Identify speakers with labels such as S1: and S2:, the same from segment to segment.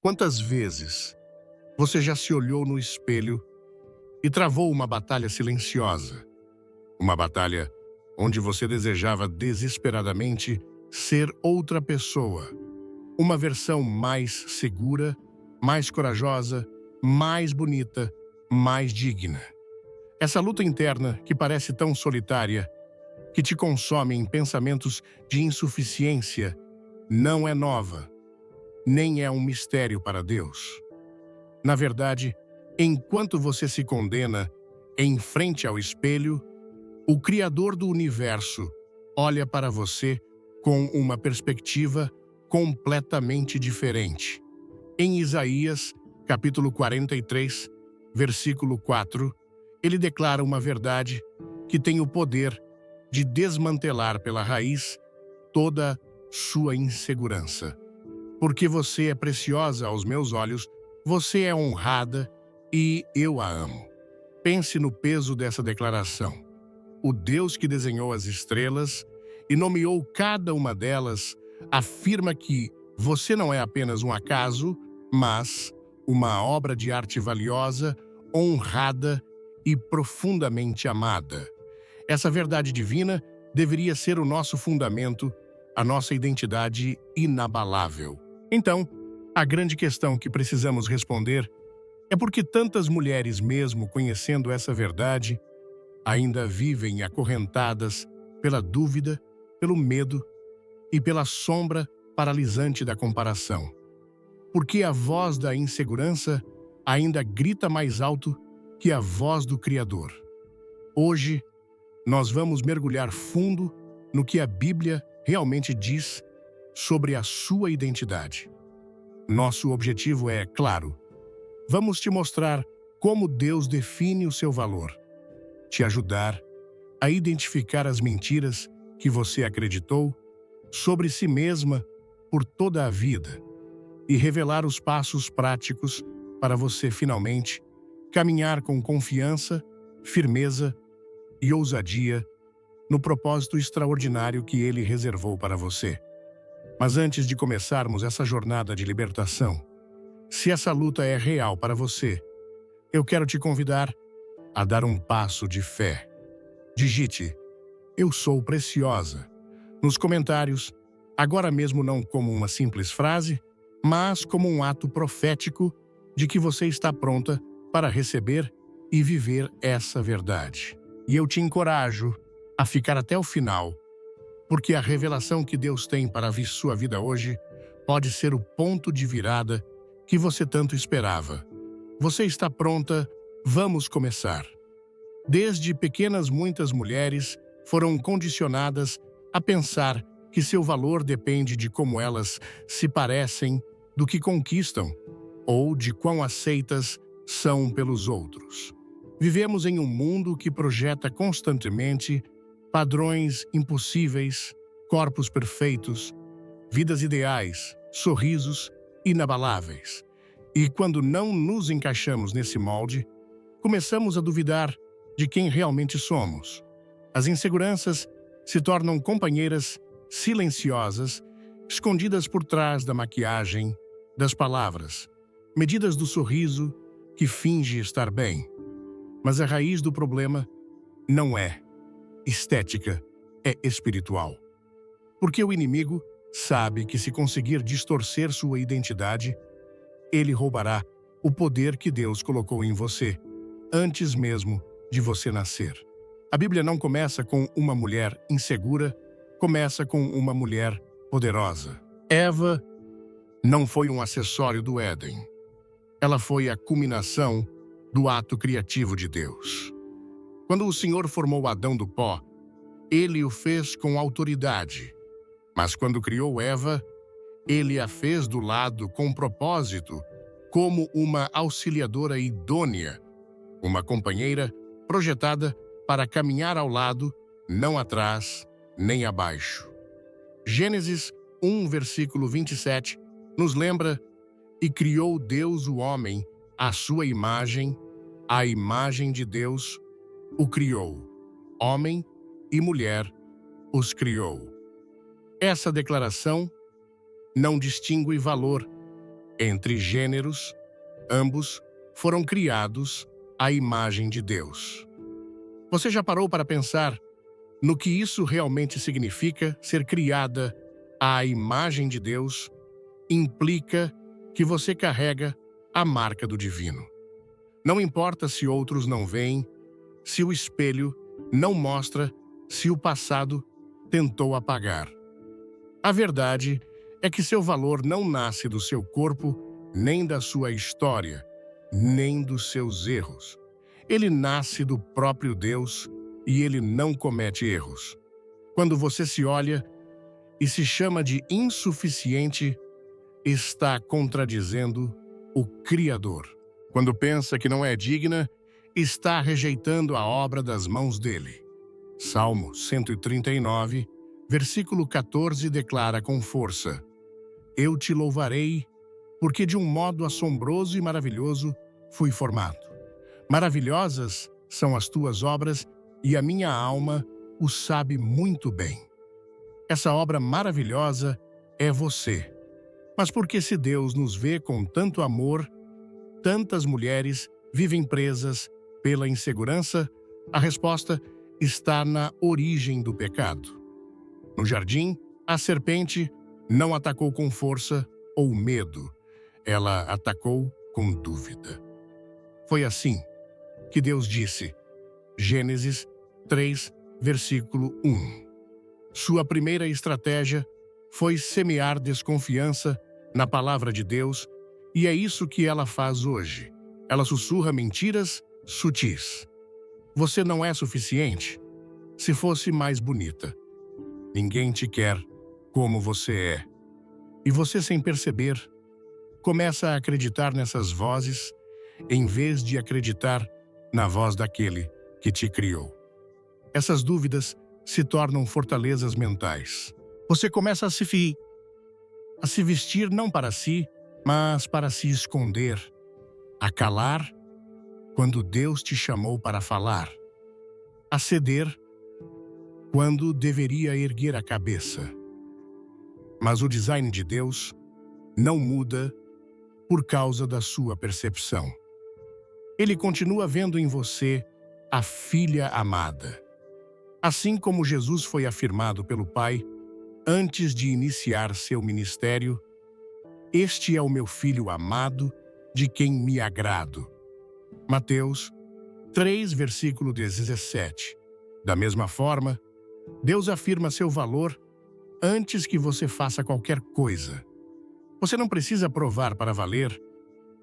S1: Quantas vezes você já se olhou no espelho e travou uma batalha silenciosa? Uma batalha onde você desejava desesperadamente ser outra pessoa, uma versão mais segura, mais corajosa, mais bonita, mais digna. Essa luta interna que parece tão solitária, que te consome em pensamentos de insuficiência, não é nova, nem é um mistério para Deus. Na verdade, enquanto você se condena em frente ao espelho, o Criador do universo olha para você com uma perspectiva completamente diferente. Em Isaías, capítulo 43, versículo 4, ele declara uma verdade que tem o poder de desmantelar pela raiz toda sua insegurança. Porque você é preciosa aos meus olhos, você é honrada e eu a amo. Pense no peso dessa declaração. O Deus que desenhou as estrelas e nomeou cada uma delas afirma que você não é apenas um acaso, mas uma obra de arte valiosa, honrada e profundamente amada. Essa verdade divina deveria ser o nosso fundamento, a nossa identidade inabalável. Então, a grande questão que precisamos responder é por que tantas mulheres, mesmo conhecendo essa verdade, ainda vivem acorrentadas pela dúvida, pelo medo e pela sombra paralisante da comparação. Porque a voz da insegurança ainda grita mais alto que a voz do Criador. Hoje, nós vamos mergulhar fundo no que a Bíblia realmente diz sobre a sua identidade. Nosso objetivo é, claro, vamos te mostrar como Deus define o seu valor, te ajudar a identificar as mentiras que você acreditou sobre si mesma por toda a vida e revelar os passos práticos para você finalmente caminhar com confiança, firmeza e ousadia no propósito extraordinário que Ele reservou para você. Mas antes de começarmos essa jornada de libertação, se essa luta é real para você, eu quero te convidar a dar um passo de fé. Digite, eu sou preciosa, nos comentários, agora mesmo não como uma simples frase, mas como um ato profético de que você está pronta para receber e viver essa verdade. E eu te encorajo a ficar até o final, porque a revelação que Deus tem para a sua vida hoje pode ser o ponto de virada que você tanto esperava. Você está pronta? Vamos começar. Desde pequenas, muitas mulheres foram condicionadas a pensar que seu valor depende de como elas se parecem, do que conquistam ou de quão aceitas são pelos outros. Vivemos em um mundo que projeta constantemente padrões impossíveis, corpos perfeitos, vidas ideais, sorrisos inabaláveis. E quando não nos encaixamos nesse molde, começamos a duvidar de quem realmente somos. As inseguranças se tornam companheiras silenciosas, escondidas por trás da maquiagem, das palavras, medidas do sorriso que finge estar bem. Mas a raiz do problema não é estética, é espiritual. Porque o inimigo sabe que se conseguir distorcer sua identidade, ele roubará o poder que Deus colocou em você, antes mesmo de você nascer. A Bíblia não começa com uma mulher insegura, começa com uma mulher poderosa. Eva não foi um acessório do Éden. Ela foi a culminação do ato criativo de Deus. Quando o Senhor formou Adão do pó, ele o fez com autoridade. Mas quando criou Eva, ele a fez do lado com propósito, como uma auxiliadora idônea, uma companheira projetada para caminhar ao lado, não atrás, nem abaixo. Gênesis 1, versículo 27, nos lembra: e criou Deus o homem, à sua imagem, a imagem de Deus o criou. Homem e mulher os criou. Essa declaração não distingue valor Entre gêneros, ambos foram criados à imagem de Deus. Você já parou para pensar no que isso realmente significa ser criada à imagem de Deus? Implica que você carrega a marca do divino. Não importa se outros não veem, se o espelho não mostra, se o passado tentou apagar. A verdade é que seu valor não nasce do seu corpo, nem da sua história, nem dos seus erros. Ele nasce do próprio Deus e ele não comete erros. Quando você se olha e se chama de insuficiente, está contradizendo o Criador. Quando pensa que não é digna, está rejeitando a obra das mãos dele. Salmo 139, versículo 14 declara com força: Eu te louvarei, porque de um modo assombroso e maravilhoso fui formado. Maravilhosas são as tuas obras e a minha alma o sabe muito bem. Essa obra maravilhosa é você. Mas porque se Deus nos vê com tanto amor, tantas mulheres vivem presas pela insegurança? A resposta está na origem do pecado. No jardim, a serpente não atacou com força ou medo. Ela atacou com dúvida. Foi assim que Deus disse, Gênesis 3, versículo 1. Sua primeira estratégia foi semear desconfiança na palavra de Deus, e é isso que ela faz hoje. Ela sussurra mentiras sutis. Você não é suficiente. Se fosse mais bonita. Ninguém te quer como você é. E você, sem perceber, começa a acreditar nessas vozes em vez de acreditar na voz daquele que te criou. Essas dúvidas se tornam fortalezas mentais. Você começa a se vestir não para si, mas para se esconder, a calar quando Deus te chamou para falar, a ceder quando deveria erguer a cabeça. Mas o design de Deus não muda por causa da sua percepção. Ele continua vendo em você a filha amada. Assim como Jesus foi afirmado pelo Pai antes de iniciar seu ministério, este é o meu filho amado, de quem me agrado. Mateus 3, versículo 17. Da mesma forma, Deus afirma seu valor antes que você faça qualquer coisa. Você não precisa provar para valer,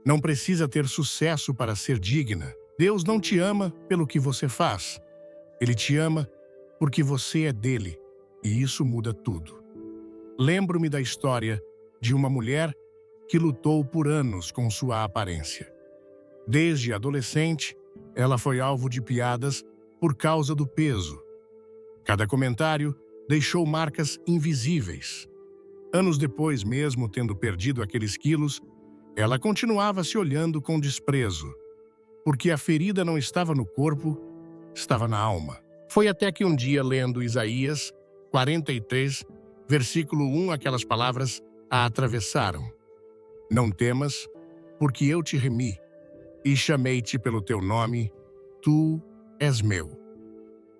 S1: não precisa ter sucesso para ser digna. Deus não te ama pelo que você faz. Ele te ama porque você é dele, e isso muda tudo. Lembro-me da história de uma mulher que lutou por anos com sua aparência. Desde adolescente, ela foi alvo de piadas por causa do peso. Cada comentário deixou marcas invisíveis. Anos depois, mesmo tendo perdido aqueles quilos, ela continuava se olhando com desprezo, porque a ferida não estava no corpo, estava na alma. Foi até que um dia, lendo Isaías 43, versículo 1, aquelas palavras a atravessaram. Não temas, porque eu te remi, e chamei-te pelo teu nome, tu és meu.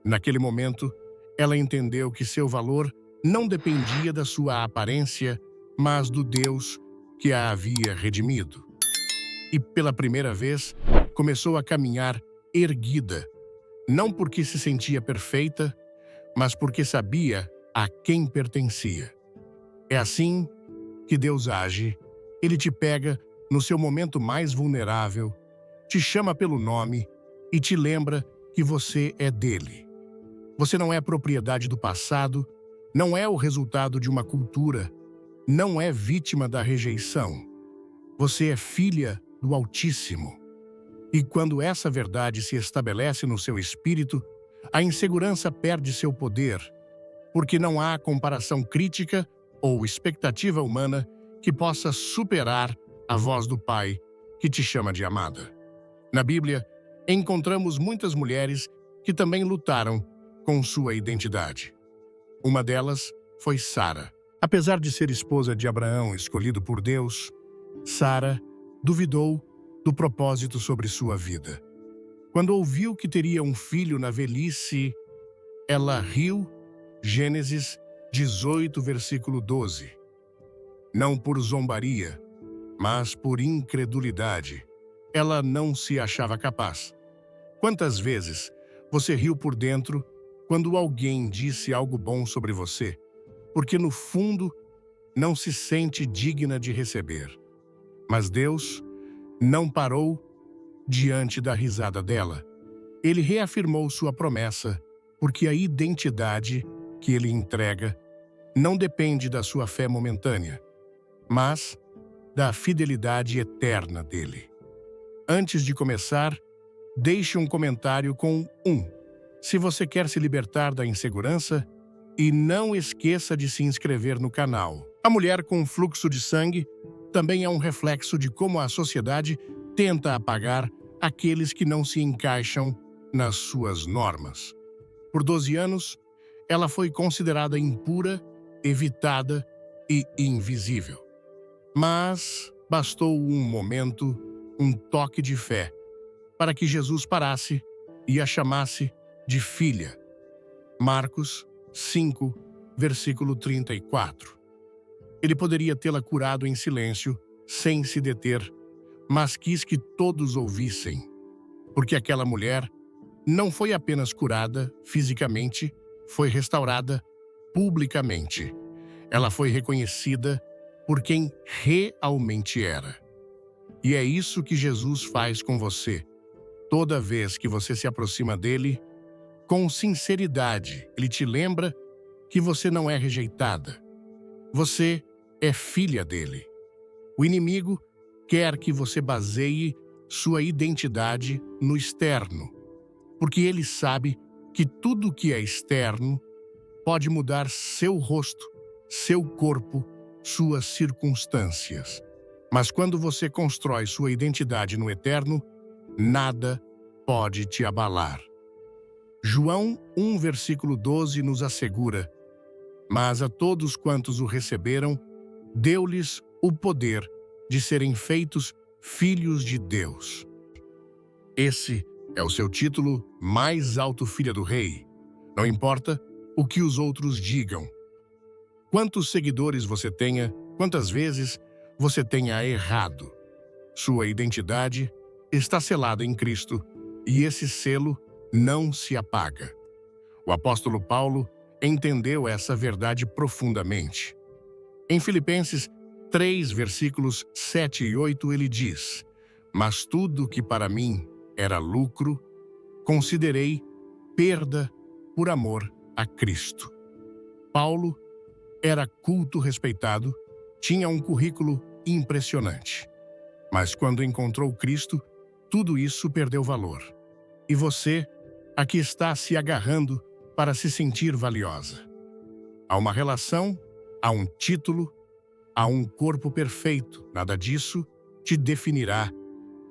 S1: Naquele momento, ela entendeu que seu valor não dependia da sua aparência, mas do Deus que a havia redimido. E pela primeira vez, começou a caminhar erguida, não porque se sentia perfeita, mas porque sabia a quem pertencia. É assim que Deus age. Ele te pega no seu momento mais vulnerável, te chama pelo nome e te lembra que você é dele. Você não é propriedade do passado, não é o resultado de uma cultura, não é vítima da rejeição. Você é filha do Altíssimo. E quando essa verdade se estabelece no seu espírito, a insegurança perde seu poder, porque não há comparação crítica ou expectativa humana que possa superar a voz do Pai que te chama de amada. Na Bíblia, encontramos muitas mulheres que também lutaram com sua identidade. Uma delas foi Sara. Apesar de ser esposa de Abraão escolhido por Deus, Sara duvidou do propósito sobre sua vida. Quando ouviu que teria um filho na velhice, ela riu. Gênesis 18, versículo 12. Não por zombaria, mas por incredulidade. Ela não se achava capaz. Quantas vezes você riu por dentro quando alguém disse algo bom sobre você, porque no fundo não se sente digna de receber? Mas Deus não parou diante da risada dela. Ele reafirmou sua promessa, porque a identidade que ele entrega não depende da sua fé momentânea, mas da fidelidade eterna dele. Antes de começar, deixe um comentário com se você quer se libertar da insegurança, e não esqueça de se inscrever no canal. A mulher com fluxo de sangue também é um reflexo de como a sociedade tenta apagar aqueles que não se encaixam nas suas normas. Por 12 anos, ela foi considerada impura, evitada e invisível. Mas bastou um momento, um toque de fé, para que Jesus parasse e a chamasse de filha. Marcos 5, versículo 34. Ele poderia tê-la curado em silêncio, sem se deter, mas quis que todos ouvissem, porque aquela mulher não foi apenas curada fisicamente, foi restaurada publicamente. Ela foi reconhecida por quem realmente era. E é isso que Jesus faz com você. Toda vez que você se aproxima dele, com sinceridade, ele te lembra que você não é rejeitada. Você é filha dele. O inimigo quer que você baseie sua identidade no externo, porque ele sabe que tudo que é externo pode mudar seu rosto, seu corpo, suas circunstâncias. Mas quando você constrói sua identidade no eterno, nada pode te abalar. João 1, versículo 12 nos assegura: mas a todos quantos o receberam, deu-lhes o poder de serem feitos filhos de Deus. Esse é o seu título mais alto, filha do rei. Não importa o que os outros digam. Quantos seguidores você tenha, quantas vezes você tenha errado. Sua identidade está selada em Cristo e esse selo não se apaga. O apóstolo Paulo entendeu essa verdade profundamente. Em Filipenses 3, versículos 7 e 8, ele diz: mas tudo que para mim era lucro, considerei perda por amor a Cristo. Paulo era culto respeitado, tinha um currículo impressionante. Mas quando encontrou Cristo, tudo isso perdeu valor. E você, aqui está se agarrando para se sentir valiosa. Há uma relação, há um título, há um corpo perfeito. Nada disso te definirá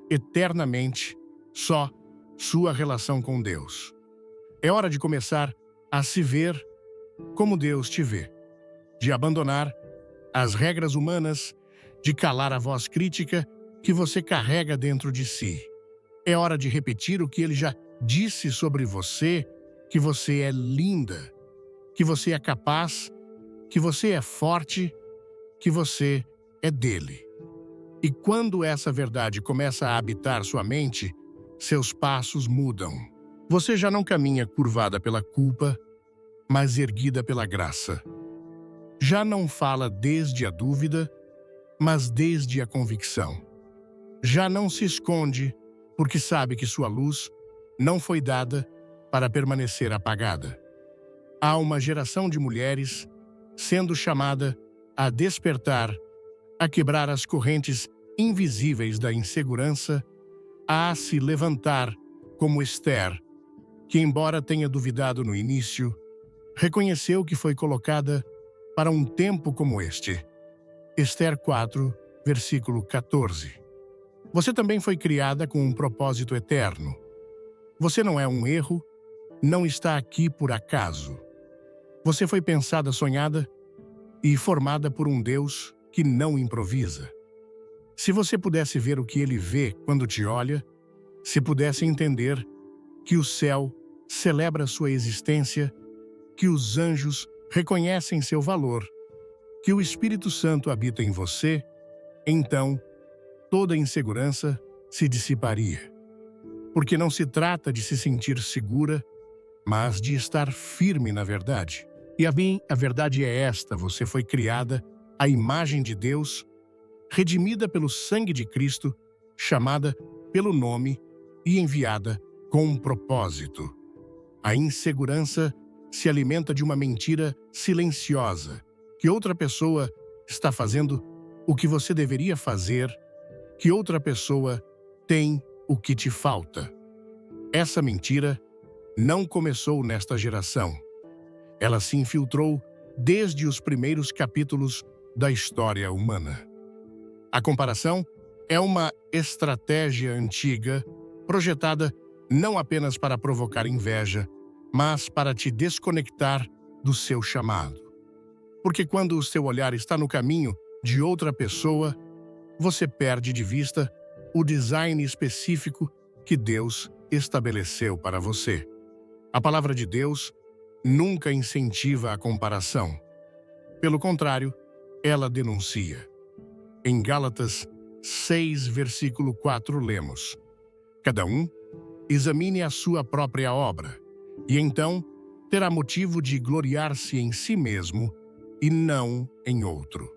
S1: eternamente, só sua relação com Deus. É hora de começar a se ver como Deus te vê, de abandonar as regras humanas, de calar a voz crítica que você carrega dentro de si. É hora de repetir o que ele já disse sobre você, que você é linda, que você é capaz, que você é forte, que você é dele. E quando essa verdade começa a habitar sua mente, seus passos mudam. Você já não caminha curvada pela culpa, mas erguida pela graça. Já não fala desde a dúvida, mas desde a convicção. Já não se esconde, porque sabe que sua luz não foi dada para permanecer apagada. Há uma geração de mulheres sendo chamada a despertar, a quebrar as correntes invisíveis da insegurança, a se levantar como Esther, que, embora tenha duvidado no início, reconheceu que foi colocada para um tempo como este. Esther 4, versículo 14. Você também foi criada com um propósito eterno. Você não é um erro, não está aqui por acaso. Você foi pensada, sonhada e formada por um Deus que não improvisa. Se você pudesse ver o que ele vê quando te olha, se pudesse entender que o céu celebra sua existência, que os anjos reconhecem seu valor, que o Espírito Santo habita em você, então toda insegurança se dissiparia. Porque não se trata de se sentir segura, mas de estar firme na verdade. E a verdade é esta: você foi criada à imagem de Deus, redimida pelo sangue de Cristo, chamada pelo nome e enviada com um propósito. A insegurança se alimenta de uma mentira silenciosa, que outra pessoa está fazendo o que você deveria fazer, que outra pessoa tem o que te falta. Essa mentira não começou nesta geração. Ela se infiltrou desde os primeiros capítulos da história humana. A comparação é uma estratégia antiga, projetada não apenas para provocar inveja, mas para te desconectar do seu chamado. Porque quando o seu olhar está no caminho de outra pessoa, você perde de vista o design específico que Deus estabeleceu para você. A palavra de Deus nunca incentiva a comparação. Pelo contrário, ela denuncia. Em Gálatas 6, versículo 4, lemos: Cada um examine a sua própria obra, e então terá motivo de gloriar-se em si mesmo e não em outro.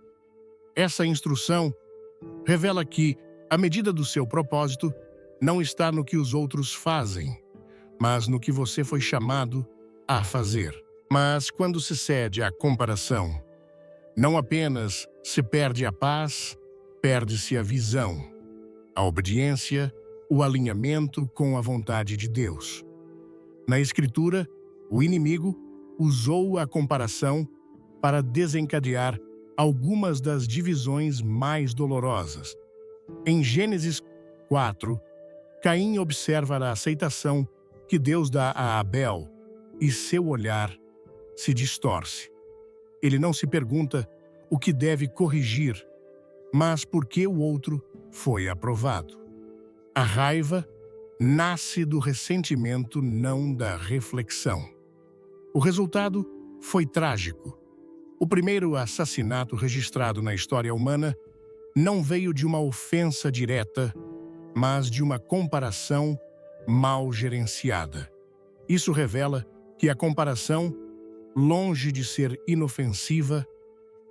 S1: Essa instrução revela que a medida do seu propósito não está no que os outros fazem, mas no que você foi chamado a fazer. Mas quando se cede à comparação, não apenas se perde a paz, perde-se a visão, a obediência, o alinhamento com a vontade de Deus. Na Escritura, o inimigo usou a comparação para desencadear algumas das divisões mais dolorosas. Em Gênesis 4, Caim observa a aceitação que Deus dá a Abel e seu olhar se distorce. Ele não se pergunta o que deve corrigir, mas por que o outro foi aprovado. A raiva nasce do ressentimento, não da reflexão. O resultado foi trágico. O primeiro assassinato registrado na história humana não veio de uma ofensa direta, mas de uma comparação mal gerenciada. Isso revela que a comparação, longe de ser inofensiva,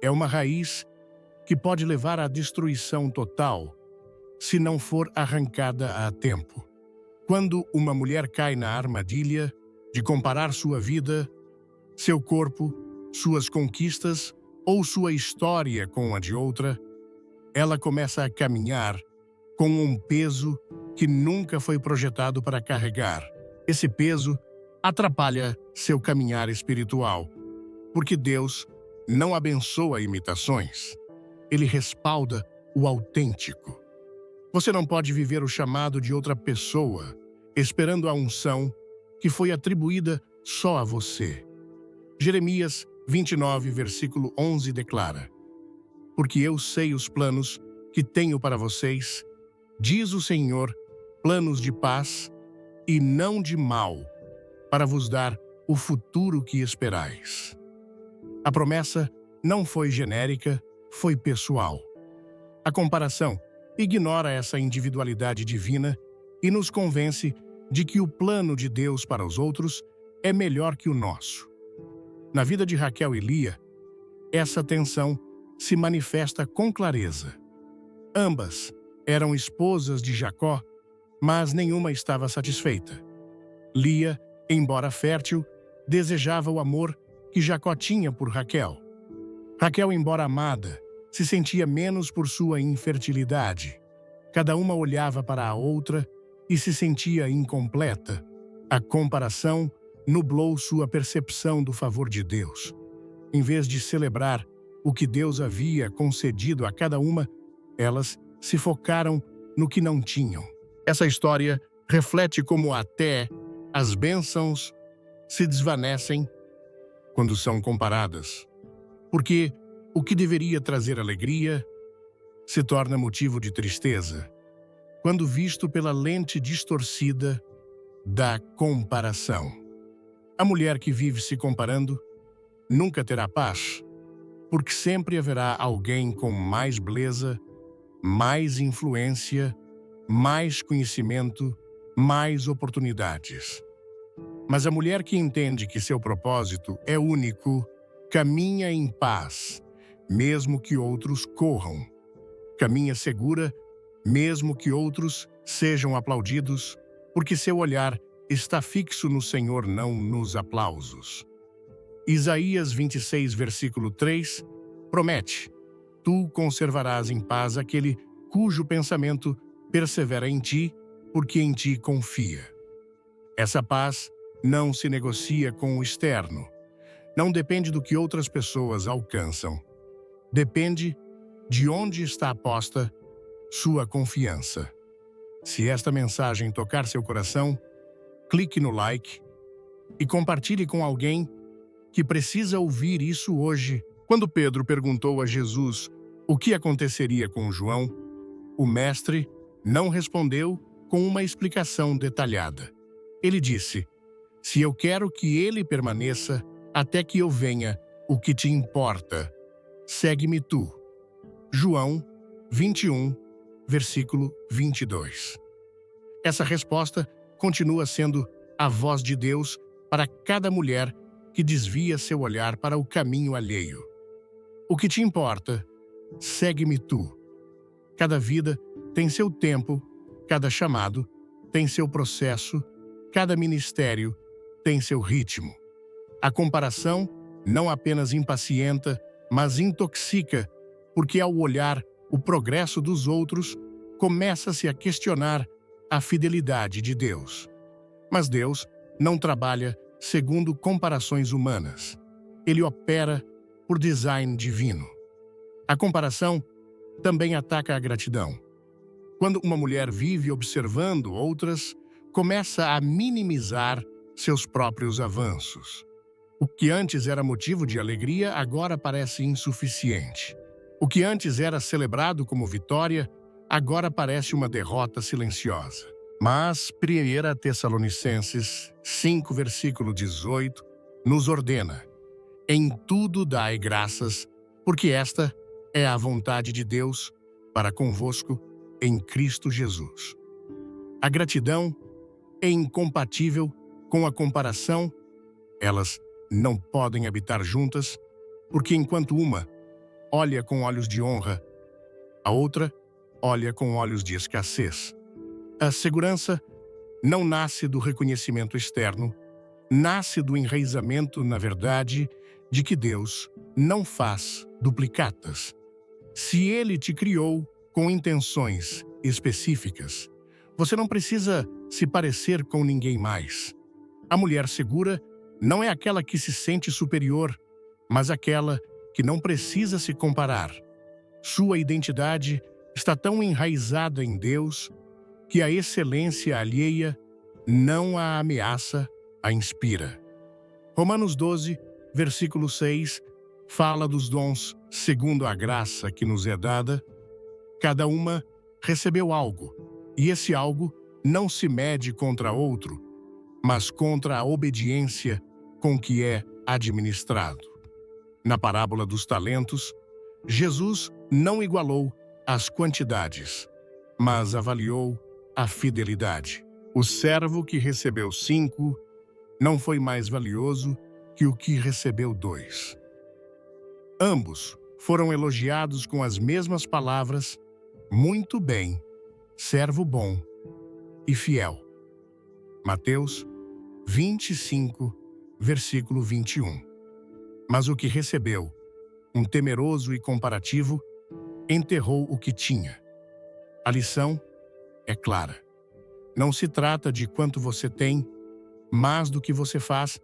S1: é uma raiz que pode levar à destruição total se não for arrancada a tempo. Quando uma mulher cai na armadilha de comparar sua vida, seu corpo, suas conquistas ou sua história com a de outra, ela começa a caminhar com um peso que nunca foi projetado para carregar. Esse peso atrapalha seu caminhar espiritual, porque Deus não abençoa imitações. Ele respalda o autêntico. Você não pode viver o chamado de outra pessoa, esperando a unção que foi atribuída só a você. Jeremias 29, versículo 11 declara: Porque eu sei os planos que tenho para vocês, diz o Senhor, planos de paz e não de mal, para vos dar o futuro que esperais. A promessa não foi genérica, foi pessoal. A comparação ignora essa individualidade divina e nos convence de que o plano de Deus para os outros é melhor que o nosso. Na vida de Raquel e Lia, essa tensão se manifesta com clareza. Ambas eram esposas de Jacó, mas nenhuma estava satisfeita. Lia, embora fértil, desejava o amor que Jacó tinha por Raquel. Raquel, embora amada, se sentia menos por sua infertilidade. Cada uma olhava para a outra e se sentia incompleta. A comparação nublou sua percepção do favor de Deus. Em vez de celebrar o que Deus havia concedido a cada uma, elas se focaram no que não tinham. Essa história reflete como até as bênçãos se desvanecem quando são comparadas. Porque o que deveria trazer alegria se torna motivo de tristeza quando visto pela lente distorcida da comparação. A mulher que vive se comparando nunca terá paz, porque sempre haverá alguém com mais beleza, mais influência, mais conhecimento, mais oportunidades. Mas a mulher que entende que seu propósito é único, caminha em paz, mesmo que outros corram. Caminha segura, mesmo que outros sejam aplaudidos, porque seu olhar está fixo no Senhor, não nos aplausos. Isaías 26, versículo 3, promete: Tu conservarás em paz aquele cujo pensamento persevera em ti, porque em ti confia. Essa paz não se negocia com o externo. Não depende do que outras pessoas alcançam. Depende de onde está posta sua confiança. Se esta mensagem tocar seu coração, clique no like e compartilhe com alguém que precisa ouvir isso hoje. Quando Pedro perguntou a Jesus o que aconteceria com João, o mestre não respondeu com uma explicação detalhada. Ele disse: Se eu quero que ele permaneça até que eu venha, o que te importa? Segue-me tu. João 21, versículo 22. Essa resposta continua sendo a voz de Deus para cada mulher que desvia seu olhar para o caminho alheio. O que te importa? Segue-me tu. Cada vida tem seu tempo, cada chamado tem seu processo, cada ministério tem seu ritmo. A comparação não apenas impacienta, mas intoxica, porque ao olhar o progresso dos outros, começa-se a questionar a fidelidade de Deus. Mas Deus não trabalha segundo comparações humanas. Ele opera por design divino. A comparação também ataca a gratidão. Quando uma mulher vive observando outras, começa a minimizar seus próprios avanços. O que antes era motivo de alegria, agora parece insuficiente. O que antes era celebrado como vitória, agora parece uma derrota silenciosa. Mas 1 Tessalonicenses 5, versículo 18, nos ordena: Em tudo dai graças, porque esta é a vontade de Deus para convosco em Cristo Jesus. A gratidão é incompatível com a comparação. Elas não podem habitar juntas, porque enquanto uma olha com olhos de honra, a outra olha com olhos de escassez. A segurança não nasce do reconhecimento externo, nasce do enraizamento na verdade de que Deus não faz duplicatas. Se Ele te criou com intenções específicas, você não precisa se parecer com ninguém mais. A mulher segura não é aquela que se sente superior, mas aquela que não precisa se comparar. Sua identidade está tão enraizada em Deus que a excelência alheia não a ameaça, a inspira. Romanos 12, versículo 6, fala dos dons segundo a graça que nos é dada. Cada uma recebeu algo, e esse algo não se mede contra outro, mas contra a obediência com que é administrado. Na parábola dos talentos, Jesus não igualou as quantidades, mas avaliou a fidelidade. O servo que recebeu 5 não foi mais valioso que o que recebeu 2. Ambos foram elogiados com as mesmas palavras: muito bem, servo bom e fiel. Mateus 25, versículo 21. Mas o que recebeu, um temeroso e comparativo, enterrou o que tinha. A lição é clara. Não se trata de quanto você tem, mas do que você faz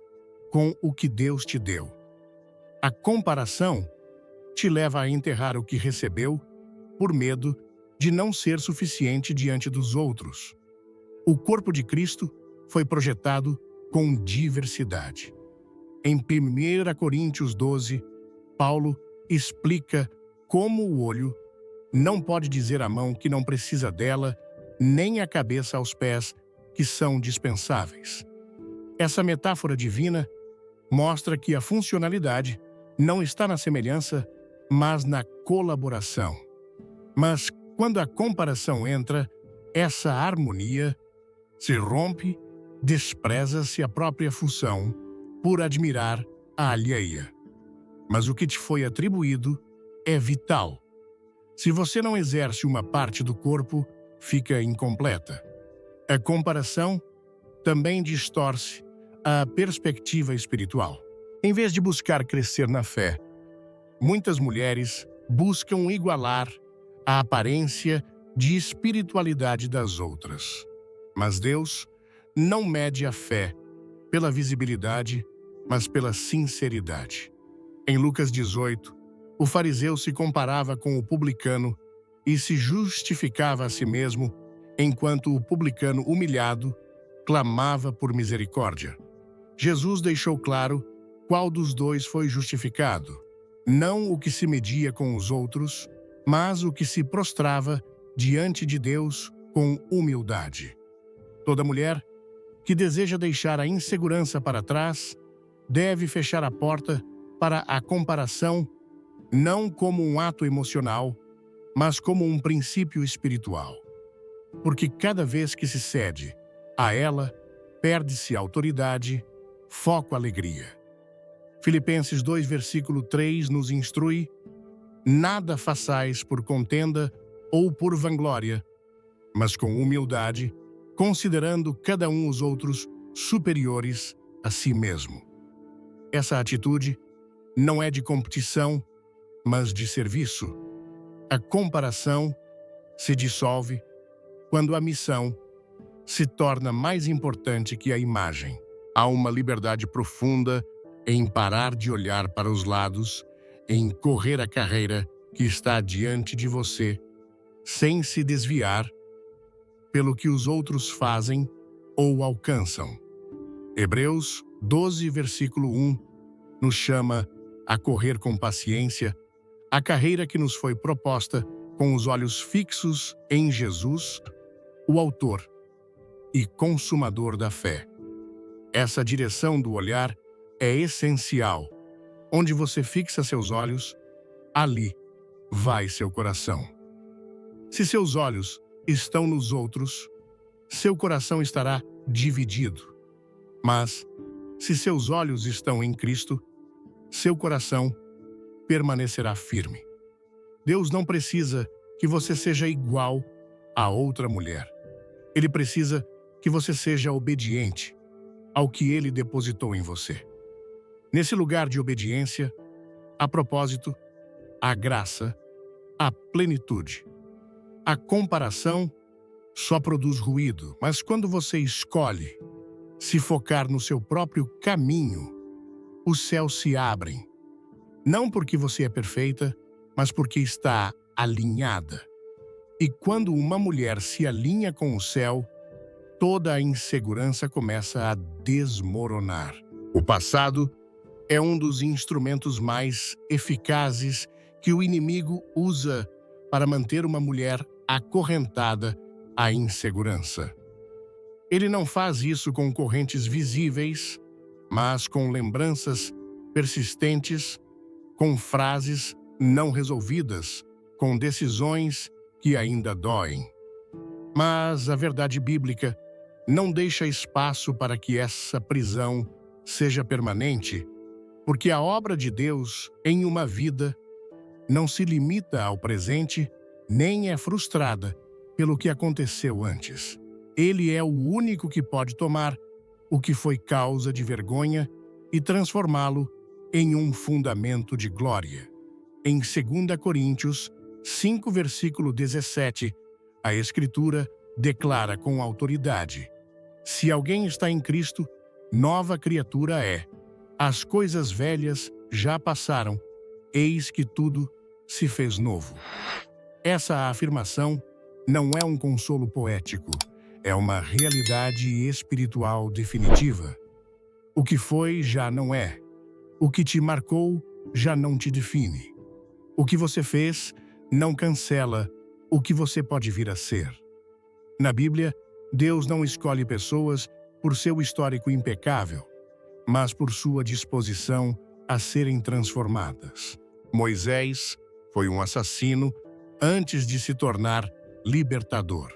S1: com o que Deus te deu. A comparação te leva a enterrar o que recebeu por medo de não ser suficiente diante dos outros. O corpo de Cristo foi projetado com diversidade. Em 1 Coríntios 12, Paulo explica como o olho não pode dizer à mão que não precisa dela, nem à cabeça aos pés que são dispensáveis. Essa metáfora divina mostra que a funcionalidade não está na semelhança, mas na colaboração. Mas quando a comparação entra, essa harmonia se rompe, despreza-se a própria função por admirar a alheia. Mas o que te foi atribuído é vital. Se você não exerce uma parte do corpo, fica incompleta. A comparação também distorce a perspectiva espiritual. Em vez de buscar crescer na fé, muitas mulheres buscam igualar a aparência de espiritualidade das outras. Mas Deus não mede a fé pela visibilidade, mas pela sinceridade. Em Lucas 18, o fariseu se comparava com o publicano e se justificava a si mesmo, enquanto o publicano humilhado clamava por misericórdia. Jesus deixou claro qual dos dois foi justificado, não o que se media com os outros, mas o que se prostrava diante de Deus com humildade. Toda mulher que deseja deixar a insegurança para trás deve fechar a porta para a comparação, não como um ato emocional, mas como um princípio espiritual. Porque cada vez que se cede a ela, perde-se autoridade, foco, alegria. Filipenses 2, versículo 3 nos instrui: nada façais por contenda ou por vanglória, mas com humildade, considerando cada um os outros superiores a si mesmo. Essa atitude não é de competição, mas de serviço. A comparação se dissolve quando a missão se torna mais importante que a imagem. Há uma liberdade profunda em parar de olhar para os lados, em correr a carreira que está diante de você, sem se desviar pelo que os outros fazem ou alcançam. Hebreus 12, versículo 1, nos chama a correr com paciência a carreira que nos foi proposta com os olhos fixos em Jesus, o autor e consumador da fé. Essa direção do olhar é essencial. Onde você fixa seus olhos, ali vai seu coração. Se seus olhos estão nos outros, seu coração estará dividido. Mas, se seus olhos estão em Cristo, seu coração permanecerá firme. Deus não precisa que você seja igual a outra mulher. Ele precisa que você seja obediente ao que Ele depositou em você. Nesse lugar de obediência, a propósito, a graça, a plenitude. A comparação só produz ruído, mas quando você escolhe se focar no seu próprio caminho, os céus se abrem. Não porque você é perfeita, mas porque está alinhada. E quando uma mulher se alinha com o céu, toda a insegurança começa a desmoronar. O passado é um dos instrumentos mais eficazes que o inimigo usa para manter uma mulher acorrentada à insegurança. Ele não faz isso com correntes visíveis, mas com lembranças persistentes, com frases não resolvidas, com decisões que ainda doem. Mas a verdade bíblica não deixa espaço para que essa prisão seja permanente, porque a obra de Deus em uma vida não se limita ao presente, nem é frustrada pelo que aconteceu antes. Ele é o único que pode tomar o que foi causa de vergonha e transformá-lo em um fundamento de glória. Em 2 Coríntios 5, versículo 17, a Escritura declara com autoridade: se alguém está em Cristo, nova criatura é. As coisas velhas já passaram, eis que tudo se fez novo. Essa afirmação não é um consolo poético, é uma realidade espiritual definitiva. O que foi já não é. O que te marcou já não te define. O que você fez não cancela o que você pode vir a ser. Na Bíblia, Deus não escolhe pessoas por seu histórico impecável, mas por sua disposição a serem transformadas. Moisés foi um assassino antes de se tornar libertador.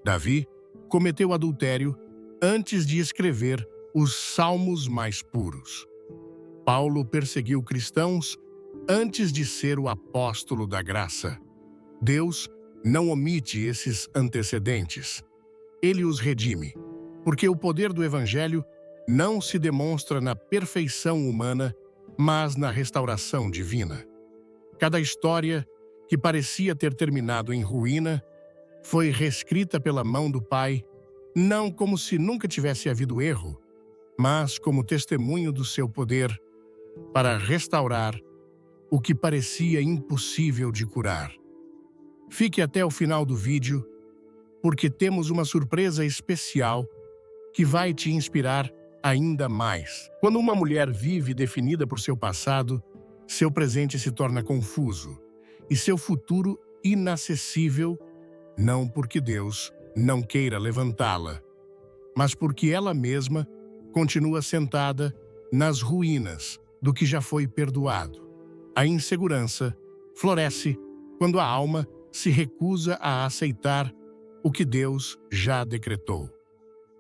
S1: Davi cometeu adultério antes de escrever os salmos mais puros. Paulo perseguiu cristãos antes de ser o apóstolo da graça. Deus não omite esses antecedentes. Ele os redime, porque o poder do Evangelho não se demonstra na perfeição humana, mas na restauração divina. Cada história que parecia ter terminado em ruína foi reescrita pela mão do Pai, não como se nunca tivesse havido erro, mas como testemunho do seu poder para restaurar o que parecia impossível de curar. Fique até o final do vídeo, porque temos uma surpresa especial que vai te inspirar ainda mais. Quando uma mulher vive definida por seu passado, seu presente se torna confuso e seu futuro inacessível, não porque Deus não queira levantá-la, mas porque ela mesma continua sentada nas ruínas do que já foi perdoado. A insegurança floresce quando a alma se recusa a aceitar o que Deus já decretou.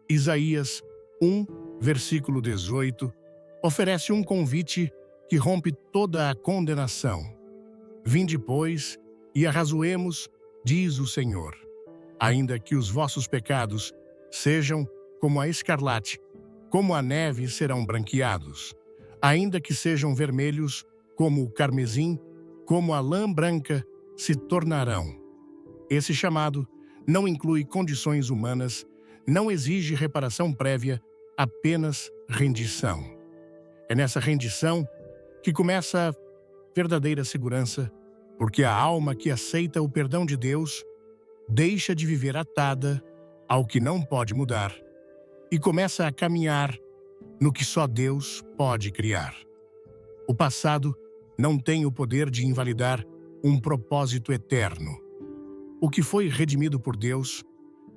S1: Isaías 1, versículo 18, oferece um convite que rompe toda a condenação. Vinde, pois, e arrazoemos, diz o Senhor. Ainda que os vossos pecados sejam como a escarlate, como a neve serão branqueados. Ainda que sejam vermelhos como o carmesim, como a lã branca se tornarão. Esse chamado não inclui condições humanas, não exige reparação prévia, apenas rendição. É nessa rendição que começa a verdadeira segurança, porque a alma que aceita o perdão de Deus deixa de viver atada ao que não pode mudar e começa a caminhar no que só Deus pode criar. O passado não tem o poder de invalidar um propósito eterno. O que foi redimido por Deus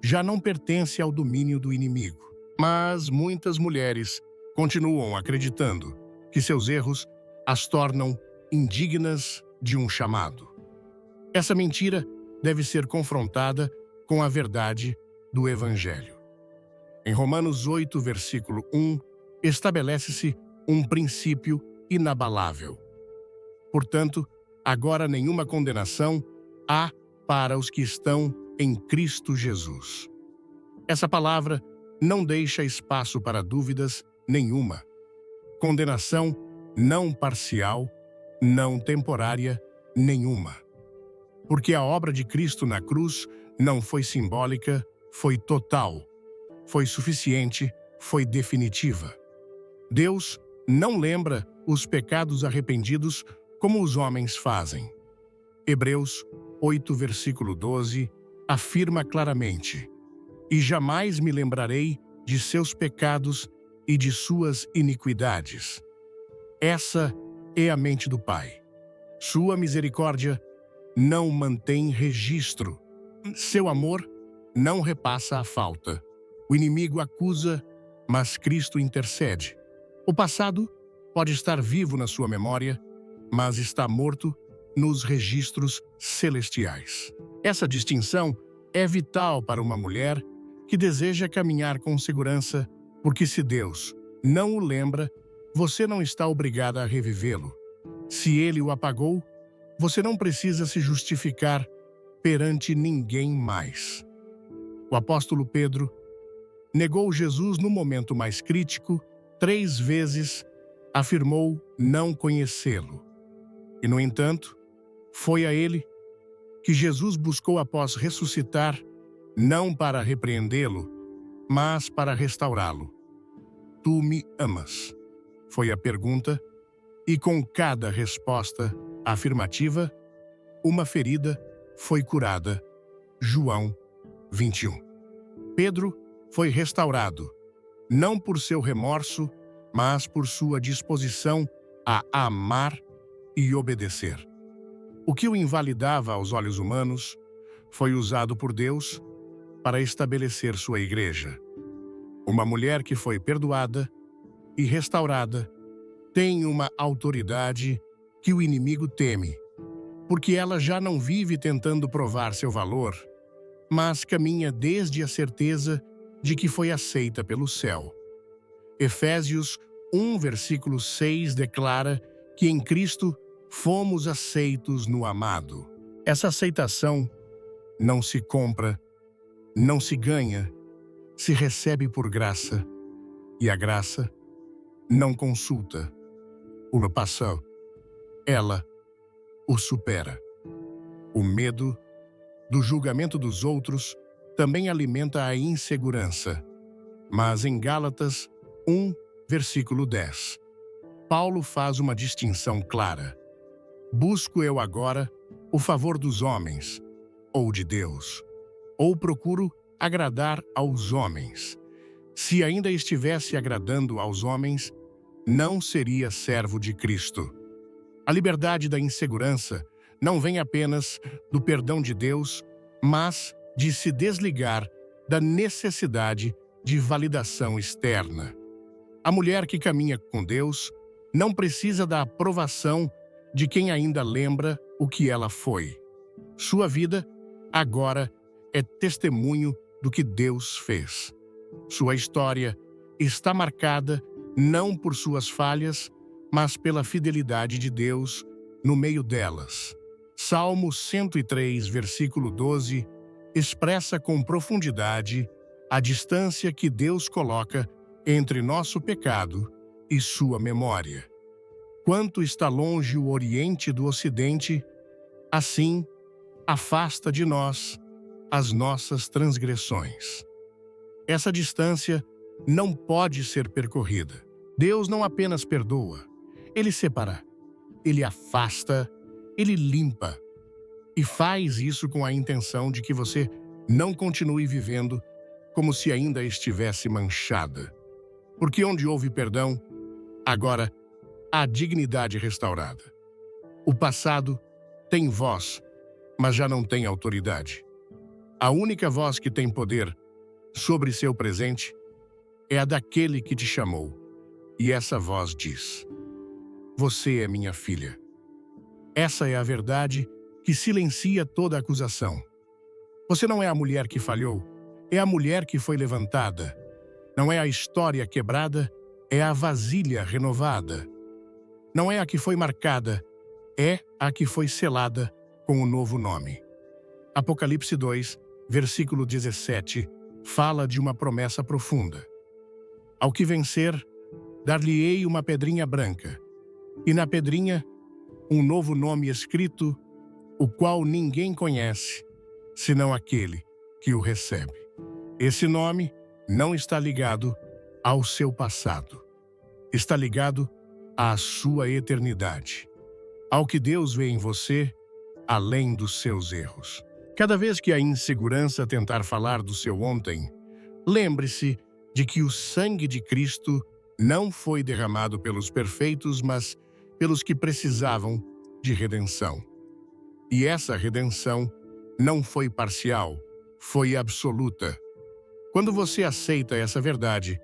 S1: já não pertence ao domínio do inimigo. Mas muitas mulheres continuam acreditando que seus erros as tornam indignas de um chamado. Essa mentira deve ser confrontada com a verdade do Evangelho. Em Romanos 8, versículo 1, estabelece-se um princípio inabalável. Portanto, agora nenhuma condenação há para os que estão em Cristo Jesus. Essa palavra não deixa espaço para dúvidas nenhuma. Condenação não parcial, não temporária nenhuma. Porque a obra de Cristo na cruz não foi simbólica, foi total. Foi suficiente, foi definitiva. Deus não lembra os pecados arrependidos como os homens fazem. Hebreus 8, versículo 12, afirma claramente: E jamais me lembrarei de seus pecados e de suas iniquidades. Essa é a mente do Pai. Sua misericórdia não mantém registro. Seu amor não repassa a falta. O inimigo acusa, mas Cristo intercede. O passado pode estar vivo na sua memória, mas está morto nos registros celestiais. Essa distinção é vital para uma mulher que deseja caminhar com segurança, porque se Deus não o lembra, você não está obrigada a revivê-lo. Se ele o apagou, você não precisa se justificar perante ninguém mais. O apóstolo Pedro negou Jesus no momento mais crítico, 3 vezes afirmou não conhecê-lo. E, no entanto, foi a ele que Jesus buscou após ressuscitar, não para repreendê-lo, mas para restaurá-lo. Tu me amas? Foi a pergunta, e com cada resposta afirmativa, uma ferida foi curada. João 21. Pedro foi restaurado, não por seu remorso, mas por sua disposição a amar e obedecer. O que o invalidava aos olhos humanos foi usado por Deus para estabelecer sua igreja. Uma mulher que foi perdoada e restaurada tem uma autoridade que o inimigo teme, porque ela já não vive tentando provar seu valor, mas caminha desde a certeza de que foi aceita pelo céu. Efésios 1, versículo 6 declara que em Cristo fomos aceitos no amado. Essa aceitação não se compra, não se ganha, se recebe por graça, e a graça não consulta o passado. Ela o supera. O medo do julgamento dos outros também alimenta a insegurança. Mas em Gálatas 1, versículo 10, Paulo faz uma distinção clara. Busco eu agora o favor dos homens, ou de Deus, ou procuro agradar aos homens? Se ainda estivesse agradando aos homens, não seria servo de Cristo. A liberdade da insegurança não vem apenas do perdão de Deus, mas de se desligar da necessidade de validação externa. A mulher que caminha com Deus não precisa da aprovação de quem ainda lembra o que ela foi. Sua vida, agora, é testemunho do que Deus fez. Sua história está marcada não por suas falhas, mas pela fidelidade de Deus no meio delas. Salmo 103, versículo 12, expressa com profundidade a distância que Deus coloca entre nosso pecado e sua memória. Quanto está longe o Oriente do Ocidente, assim afasta de nós as nossas transgressões. Essa distância não pode ser percorrida. Deus não apenas perdoa, Ele separa, Ele afasta, Ele limpa. E faz isso com a intenção de que você não continue vivendo como se ainda estivesse manchada. Porque onde houve perdão, agora há dignidade restaurada. O passado tem voz, mas já não tem autoridade. A única voz que tem poder sobre seu presente é a daquele que te chamou. E essa voz diz: você é minha filha. Essa é a verdade que silencia toda acusação. Você não é a mulher que falhou, é a mulher que foi levantada. Não é a história quebrada, é a vasilha renovada. Não é a que foi marcada, é a que foi selada com o novo nome. Apocalipse 2, versículo 17, fala de uma promessa profunda. Ao que vencer, dar-lhe-ei uma pedrinha branca, e na pedrinha um novo nome escrito, o qual ninguém conhece, senão aquele que o recebe. Esse nome não está ligado ao seu passado. Está ligado à sua eternidade. Ao que Deus vê em você, além dos seus erros. Cada vez que a insegurança tentar falar do seu ontem, lembre-se de que o sangue de Cristo não foi derramado pelos perfeitos, mas pelos que precisavam de redenção. E essa redenção não foi parcial, foi absoluta. Quando você aceita essa verdade,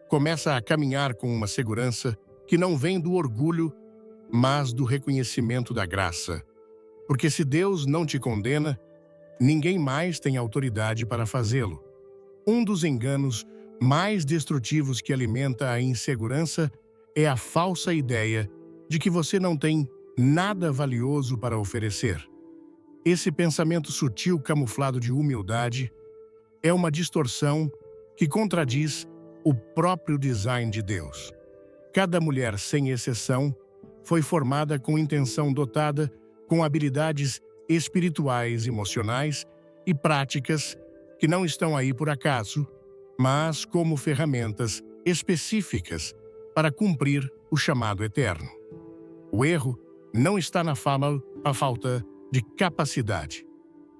S1: começa a caminhar com uma segurança que não vem do orgulho, mas do reconhecimento da graça. Porque se Deus não te condena, ninguém mais tem autoridade para fazê-lo. Um dos enganos mais destrutivos que alimenta a insegurança é a falsa ideia de que você não tem nada valioso para oferecer. Esse pensamento sutil camuflado de humildade é uma distorção que contradiz o próprio design de Deus. Cada mulher, sem exceção, foi formada com intenção dotada com habilidades espirituais, emocionais e práticas que não estão aí por acaso, mas como ferramentas específicas para cumprir o chamado eterno. O erro não está na falta de capacidade,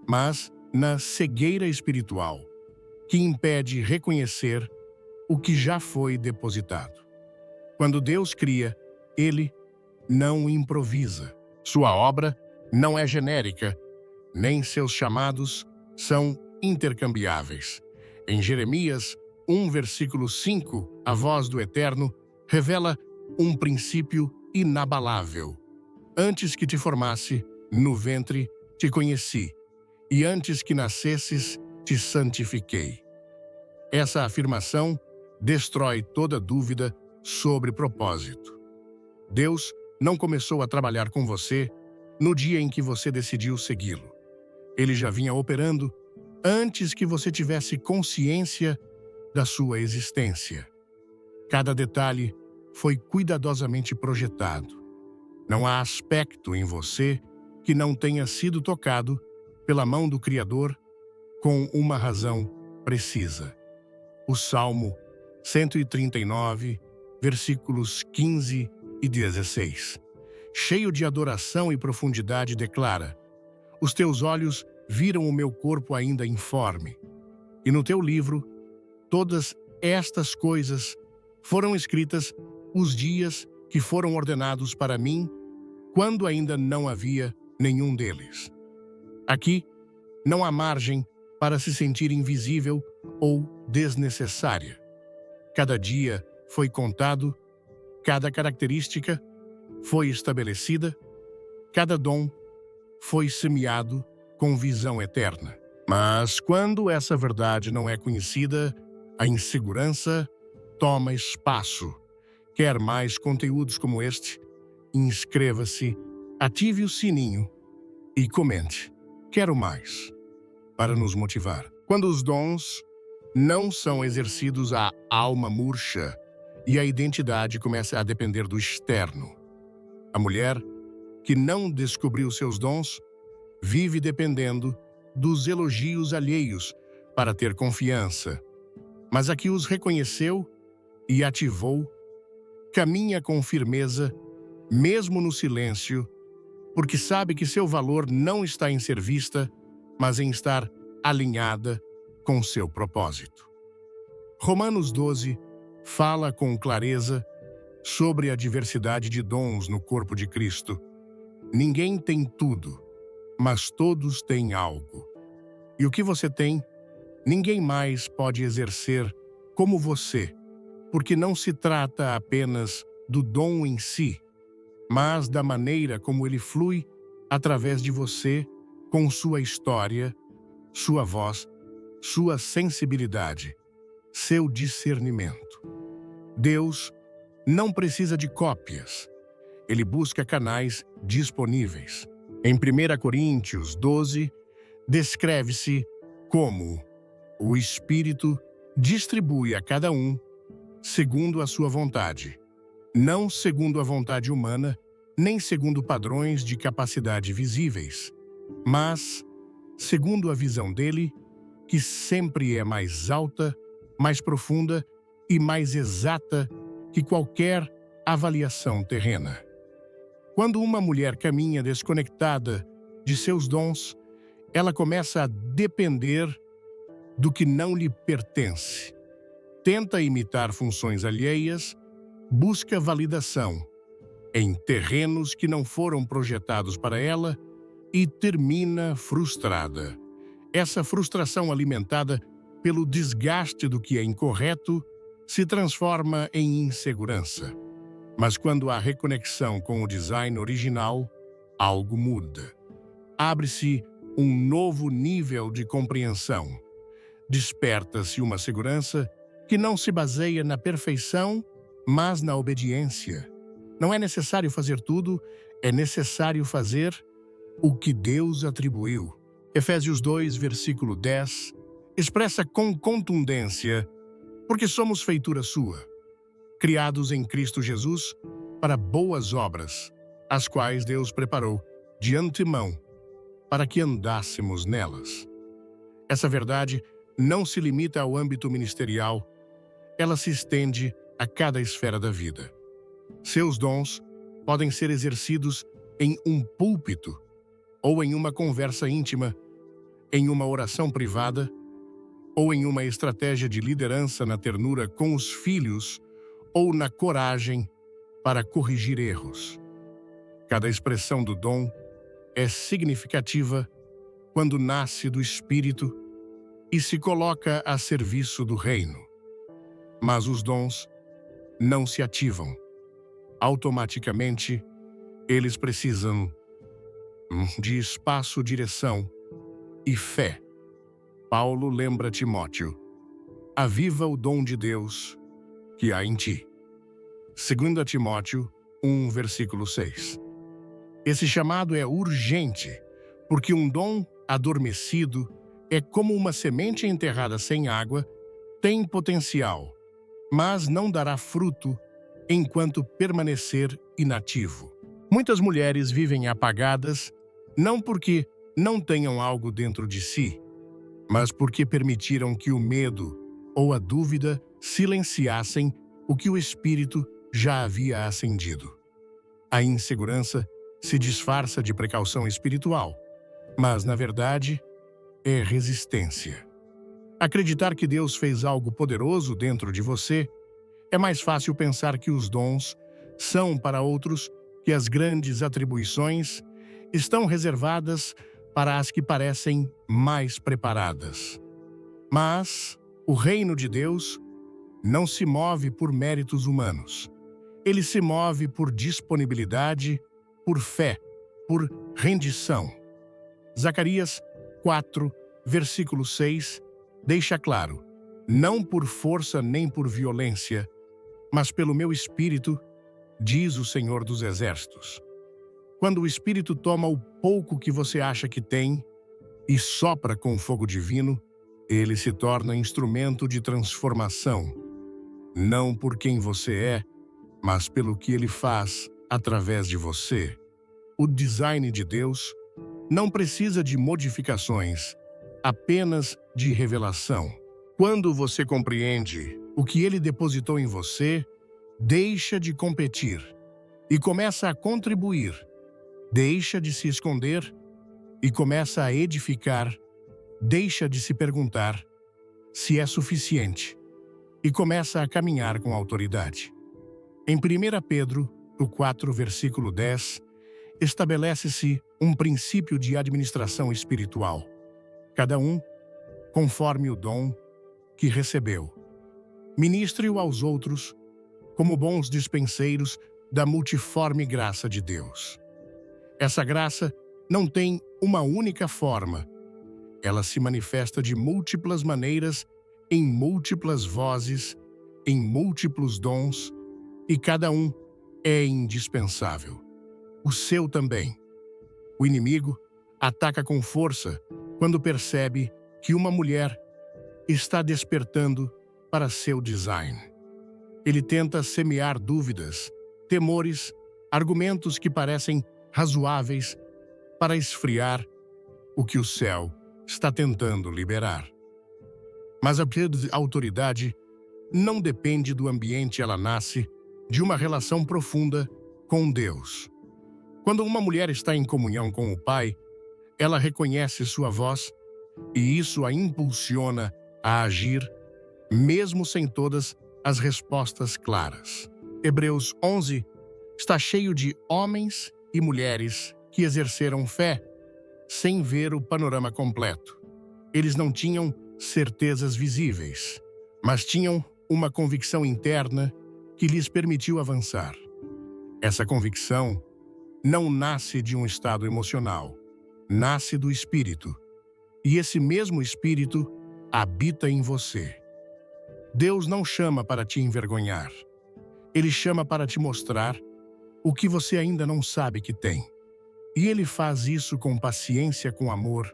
S1: mas na cegueira espiritual, que impede reconhecer o que já foi depositado. Quando Deus cria, Ele não improvisa. Sua obra não é genérica, nem seus chamados são intercambiáveis. Em Jeremias 1, versículo 5, a voz do Eterno revela um princípio inabalável. Antes que te formasse, no ventre te conheci, e antes que nascesses, te santifiquei. Essa afirmação destrói toda dúvida sobre propósito. Deus não começou a trabalhar com você no dia em que você decidiu segui-lo. Ele já vinha operando antes que você tivesse consciência da sua existência. Cada detalhe foi cuidadosamente projetado. Não há aspecto em você que não tenha sido tocado pela mão do Criador com uma razão precisa. O Salmo 139, versículos 15 e 16. Cheio de adoração e profundidade, declara: os teus olhos viram o meu corpo ainda informe, e no teu livro todas estas coisas foram escritas os dias que foram ordenados para mim, quando ainda não havia nenhum deles. Aqui não há margem para se sentir invisível ou desnecessária. Cada dia foi contado, cada característica foi estabelecida, cada dom foi semeado com visão eterna. Mas quando essa verdade não é conhecida, a insegurança toma espaço. Quer mais conteúdos como este? Inscreva-se, ative o sininho e comente. Quero mais, para nos motivar. Quando os dons não são exercidos, a alma murcha e a identidade começa a depender do externo. A mulher que não descobriu seus dons vive dependendo dos elogios alheios para ter confiança. Mas a que os reconheceu e ativou, caminha com firmeza, mesmo no silêncio, porque sabe que seu valor não está em ser vista, mas em estar alinhada com seu propósito. Romanos 12 fala com clareza sobre a diversidade de dons no corpo de Cristo. Ninguém tem tudo, mas todos têm algo. E o que você tem, ninguém mais pode exercer como você, porque não se trata apenas do dom em si, mas da maneira como ele flui através de você, com sua história, sua voz, sua sensibilidade, seu discernimento. Deus não precisa de cópias. Ele busca canais disponíveis. Em 1 Coríntios 12, descreve-se como o Espírito distribui a cada um segundo a sua vontade, não segundo a vontade humana, nem segundo padrões de capacidade visíveis, mas segundo a visão dele, que sempre é mais alta, mais profunda e mais exata que qualquer avaliação terrena. Quando uma mulher caminha desconectada de seus dons, ela começa a depender do que não lhe pertence. Tenta imitar funções alheias, busca validação em terrenos que não foram projetados para ela e termina frustrada. Essa frustração, alimentada pelo desgaste do que é incorreto, se transforma em insegurança. Mas quando há reconexão com o design original, algo muda. Abre-se um novo nível de compreensão. Desperta-se uma segurança que não se baseia na perfeição, mas na obediência. Não é necessário fazer tudo, é necessário fazer o que Deus atribuiu. Efésios 2, versículo 10, expressa com contundência: porque somos feitura sua, criados em Cristo Jesus para boas obras, as quais Deus preparou de antemão para que andássemos nelas. Essa verdade não se limita ao âmbito ministerial, ela se estende a cada esfera da vida. Seus dons podem ser exercidos em um púlpito ou em uma conversa íntima, em uma oração privada ou em uma estratégia de liderança na ternura com os filhos ou na coragem para corrigir erros. Cada expressão do dom é significativa quando nasce do Espírito e se coloca a serviço do reino. Mas os dons não se ativam. Automaticamente, eles precisam de espaço, direção e fé. Paulo lembra Timóteo: aviva o dom de Deus que há em ti. 2 Timóteo 1, versículo 6. Esse chamado é urgente, porque um dom adormecido é como uma semente enterrada sem água, tem potencial, mas não dará fruto enquanto permanecer inativo. Muitas mulheres vivem apagadas, não porque não tenham algo dentro de si, mas porque permitiram que o medo ou a dúvida silenciassem o que o Espírito já havia acendido. A insegurança se disfarça de precaução espiritual, mas, na verdade, é resistência. Acreditar que Deus fez algo poderoso dentro de você é mais fácil pensar que os dons são para outros, que as grandes atribuições estão reservadas para as que parecem mais preparadas. Mas o reino de Deus não se move por méritos humanos. Ele se move por disponibilidade, por fé, por rendição. Zacarias 4, versículo 6, deixa claro: não por força nem por violência, mas pelo meu Espírito, diz o Senhor dos Exércitos. Quando o Espírito toma o pouco que você acha que tem e sopra com fogo divino, ele se torna instrumento de transformação, não por quem você é, mas pelo que ele faz através de você. O design de Deus não precisa de modificações, apenas de revelação. Quando você compreende o que ele depositou em você, deixa de competir e começa a contribuir. Deixa de se esconder e começa a edificar. Deixa de se perguntar se é suficiente e começa a caminhar com autoridade. Em 1 Pedro, 4, versículo 10, estabelece-se um princípio de administração espiritual. Cada um, conforme o dom que recebeu, ministre-o aos outros como bons dispenseiros da multiforme graça de Deus. Essa graça não tem uma única forma. Ela se manifesta de múltiplas maneiras, em múltiplas vozes, em múltiplos dons, e cada um é indispensável. O seu também. O inimigo ataca com força quando percebe que uma mulher está despertando para seu design. Ele tenta semear dúvidas, temores, argumentos que parecem razoáveis para esfriar o que o céu está tentando liberar. Mas a autoridade não depende do ambiente, ela nasce de uma relação profunda com Deus. Quando uma mulher está em comunhão com o Pai, ela reconhece sua voz e isso a impulsiona a agir, mesmo sem todas as respostas claras. Hebreus 11 está cheio de homens e mulheres que exerceram fé sem ver o panorama completo. Eles não tinham certezas visíveis, mas tinham uma convicção interna que lhes permitiu avançar. Essa convicção não nasce de um estado emocional, nasce do Espírito. E esse mesmo Espírito habita em você. Deus não chama para te envergonhar. Ele chama para te mostrar o que você ainda não sabe que tem. E ele faz isso com paciência, com amor,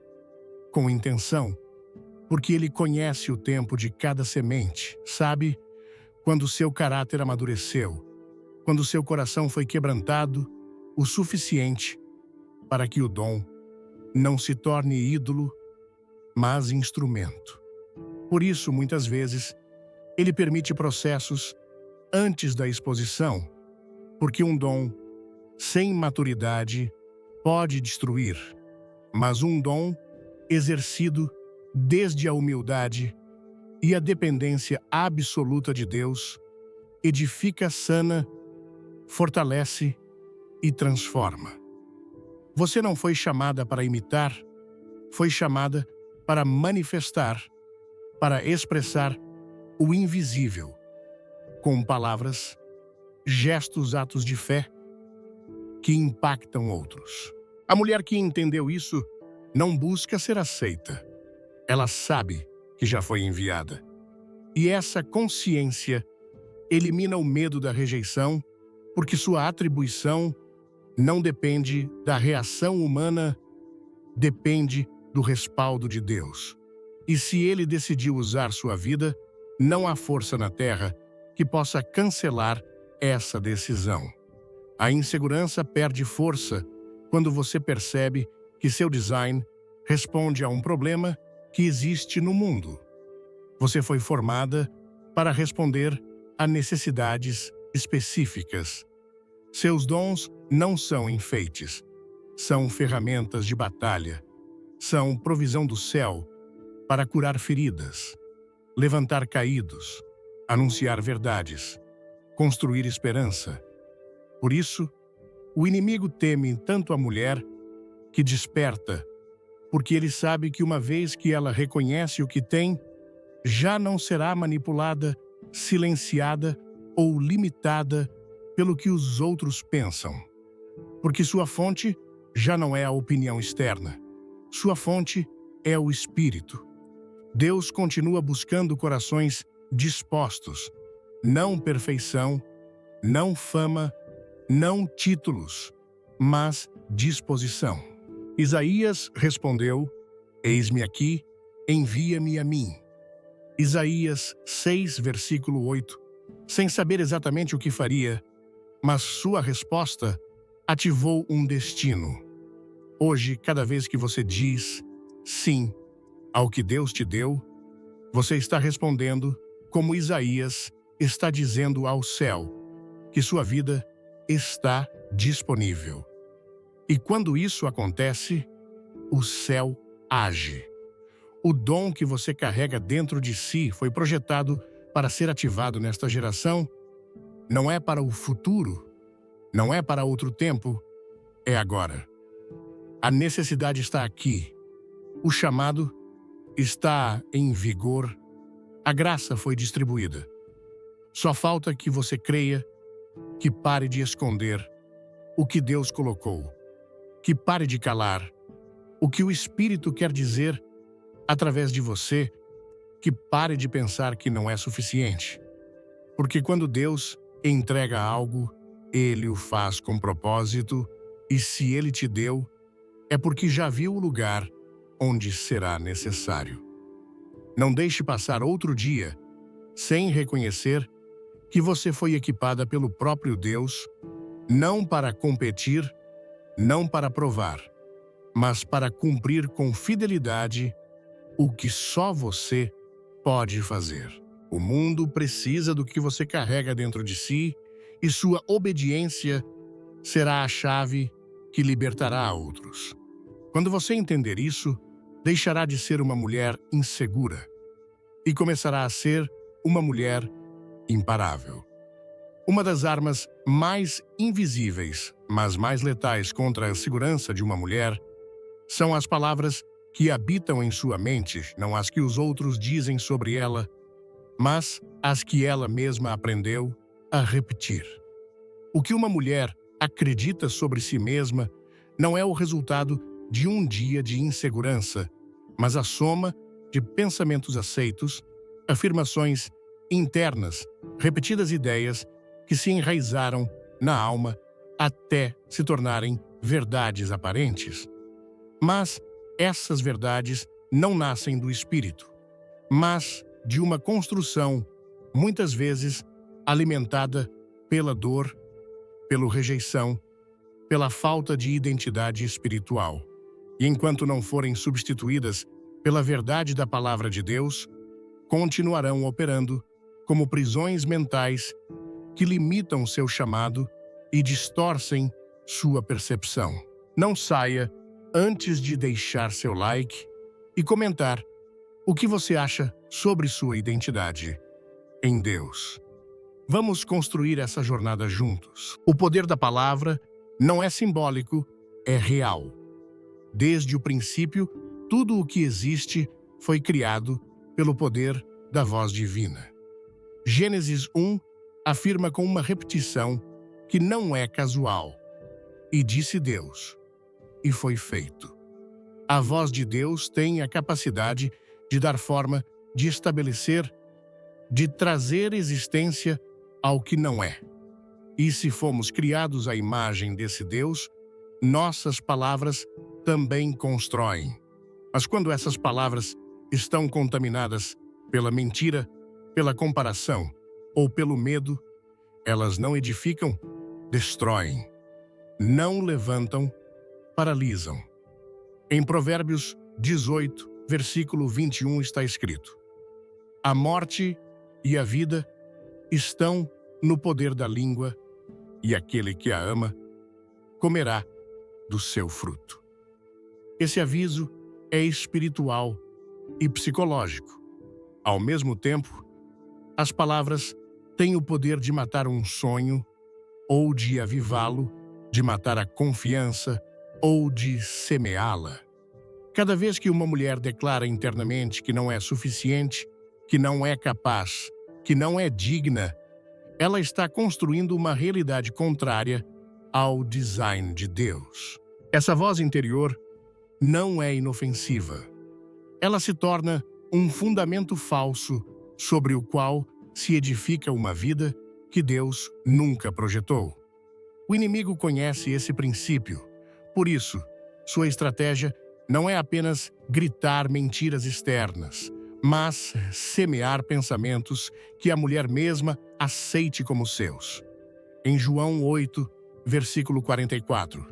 S1: com intenção, porque ele conhece o tempo de cada semente, sabe? Quando seu caráter amadureceu, quando seu coração foi quebrantado o suficiente para que o dom não se torne ídolo, mas instrumento. Por isso, muitas vezes, ele permite processos antes da exposição, porque um dom sem maturidade pode destruir, mas um dom exercido desde a humildade e a dependência absoluta de Deus edifica, sana, fortalece e transforma. Você não foi chamada para imitar, foi chamada para manifestar, para expressar o invisível, com palavras, gestos, atos de fé que impactam outros. A mulher que entendeu isso não busca ser aceita. Ela sabe que já foi enviada. E essa consciência elimina o medo da rejeição, porque sua atribuição não depende da reação humana, depende do respaldo de Deus. E se ele decidiu usar sua vida, não há força na terra que possa cancelar essa decisão. A insegurança perde força quando você percebe que seu design responde a um problema que existe no mundo. Você foi formada para responder a necessidades específicas. Seus dons não são enfeites, são ferramentas de batalha, são provisão do céu para curar feridas, levantar caídos, anunciar verdades, construir esperança. Por isso, o inimigo teme tanto a mulher que desperta, porque ele sabe que uma vez que ela reconhece o que tem, já não será manipulada, silenciada ou limitada pelo que os outros pensam. Porque sua fonte já não é a opinião externa. Sua fonte é o Espírito. Deus continua buscando corações dispostos, não perfeição, não fama, não títulos, mas disposição. Isaías respondeu: Eis-me aqui, envia-me a mim. Isaías 6, versículo 8, sem saber exatamente o que faria, mas sua resposta ativou um destino. Hoje, cada vez que você diz sim ao que Deus te deu, você está respondendo como Isaías está dizendo ao céu, que sua vida está disponível. E quando isso acontece, o céu age. O dom que você carrega dentro de si foi projetado para ser ativado nesta geração. Não é para o futuro, não é para outro tempo, é agora. A necessidade está aqui. O chamado está em vigor. A graça foi distribuída. Só falta que você creia, que pare de esconder o que Deus colocou, que pare de calar o que o Espírito quer dizer através de você, que pare de pensar que não é suficiente. Porque quando Deus entrega algo, Ele o faz com propósito, e se Ele te deu, é porque já viu o lugar onde será necessário. Não deixe passar outro dia sem reconhecer que você foi equipada pelo próprio Deus, não para competir, não para provar, mas para cumprir com fidelidade o que só você pode fazer. O mundo precisa do que você carrega dentro de si, e sua obediência será a chave que libertará outros. Quando você entender isso, deixará de ser uma mulher insegura e começará a ser uma mulher imparável. Uma das armas mais invisíveis, mas mais letais contra a segurança de uma mulher, são as palavras que habitam em sua mente, não as que os outros dizem sobre ela, mas as que ela mesma aprendeu a repetir. O que uma mulher acredita sobre si mesma não é o resultado de um dia de insegurança, mas a soma de pensamentos aceitos, afirmações internas, repetidas ideias que se enraizaram na alma até se tornarem verdades aparentes. Mas essas verdades não nascem do espírito, mas de uma construção, muitas vezes alimentada pela dor, pela rejeição, pela falta de identidade espiritual. E enquanto não forem substituídas pela verdade da palavra de Deus, continuarão operando como prisões mentais que limitam seu chamado e distorcem sua percepção. Não saia antes de deixar seu like e comentar o que você acha sobre sua identidade em Deus. Vamos construir essa jornada juntos. O poder da palavra não é simbólico, é real. Desde o princípio, tudo o que existe foi criado pelo poder da voz divina. Gênesis 1 afirma com uma repetição que não é casual. E disse Deus, e foi feito. A voz de Deus tem a capacidade de dar forma, de estabelecer, de trazer existência ao que não é. E se fomos criados à imagem desse Deus, nossas palavras também constroem. Mas quando essas palavras estão contaminadas pela mentira, pela comparação ou pelo medo, elas não edificam, destroem, não levantam, paralisam. Em Provérbios 18, versículo 21 está escrito: a morte e a vida estão no poder da língua, e aquele que a ama comerá do seu fruto. Esse aviso é espiritual e psicológico. Ao mesmo tempo, as palavras têm o poder de matar um sonho, ou de avivá-lo, de matar a confiança, ou de semeá-la. Cada vez que uma mulher declara internamente que não é suficiente, que não é capaz, que não é digna, ela está construindo uma realidade contrária ao design de Deus. Essa voz interior não é inofensiva. Ela se torna um fundamento falso sobre o qual se edifica uma vida que Deus nunca projetou. O inimigo conhece esse princípio. Por isso, sua estratégia não é apenas gritar mentiras externas, mas semear pensamentos que a mulher mesma aceite como seus. Em João 8, versículo 44,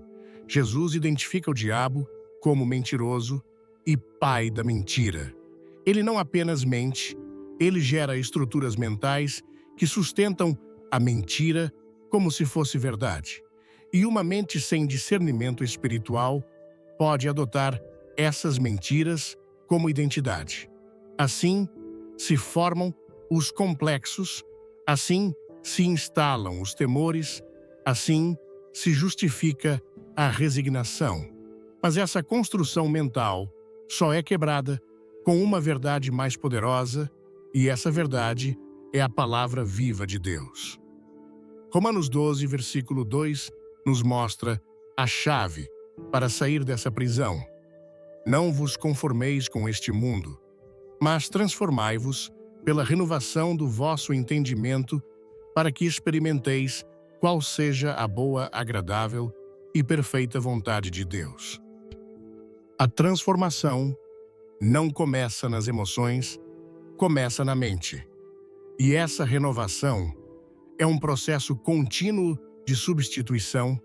S1: Jesus identifica o diabo como mentiroso e pai da mentira. Ele não apenas mente, ele gera estruturas mentais que sustentam a mentira como se fosse verdade. E uma mente sem discernimento espiritual pode adotar essas mentiras como identidade. Assim se formam os complexos, assim se instalam os temores, assim se justifica a resignação. Mas essa construção mental só é quebrada com uma verdade mais poderosa, e essa verdade é a palavra viva de Deus. Romanos 12, versículo 2, nos mostra a chave para sair dessa prisão. Não vos conformeis com este mundo, mas transformai-vos pela renovação do vosso entendimento, para que experimenteis qual seja a boa, agradável e perfeita vontade de Deus. A transformação não começa nas emoções, começa na mente. E essa renovação é um processo contínuo de substituição.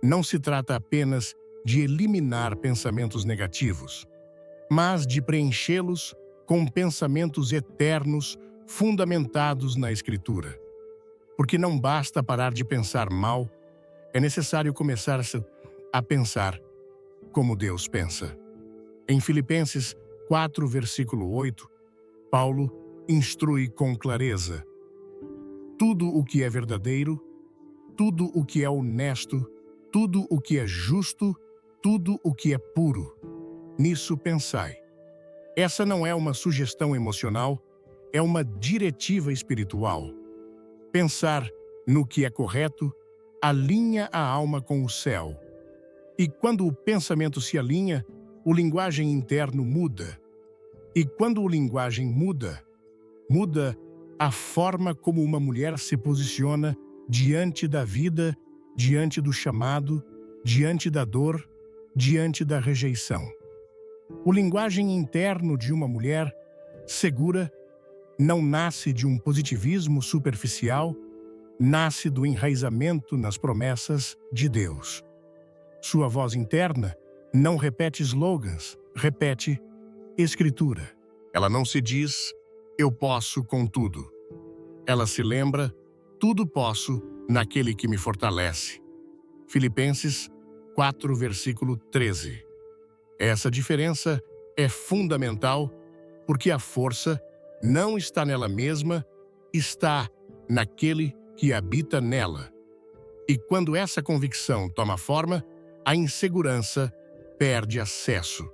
S1: Não se trata apenas de eliminar pensamentos negativos, mas de preenchê-los com pensamentos eternos fundamentados na Escritura. Porque não basta parar de pensar mal, é necessário começar a pensar como Deus pensa. Em Filipenses 4, versículo 8, Paulo instrui com clareza: tudo o que é verdadeiro, tudo o que é honesto, tudo o que é justo, tudo o que é puro, nisso pensai. Essa não é uma sugestão emocional, é uma diretiva espiritual. Pensar no que é correto alinha a alma com o céu. E quando o pensamento se alinha, o linguagem interno muda. E quando o linguagem muda, muda a forma como uma mulher se posiciona diante da vida, diante do chamado, diante da dor, diante da rejeição. O linguagem interno de uma mulher segura não nasce de um positivismo superficial, nasce do enraizamento nas promessas de Deus. Sua voz interna não repete slogans, repete Escritura. Ela não se diz, eu posso com tudo. Ela se lembra, tudo posso naquele que me fortalece. Filipenses 4, versículo 13. Essa diferença é fundamental porque a força não está nela mesma, está naquele que habita nela. E quando essa convicção toma forma, a insegurança perde acesso.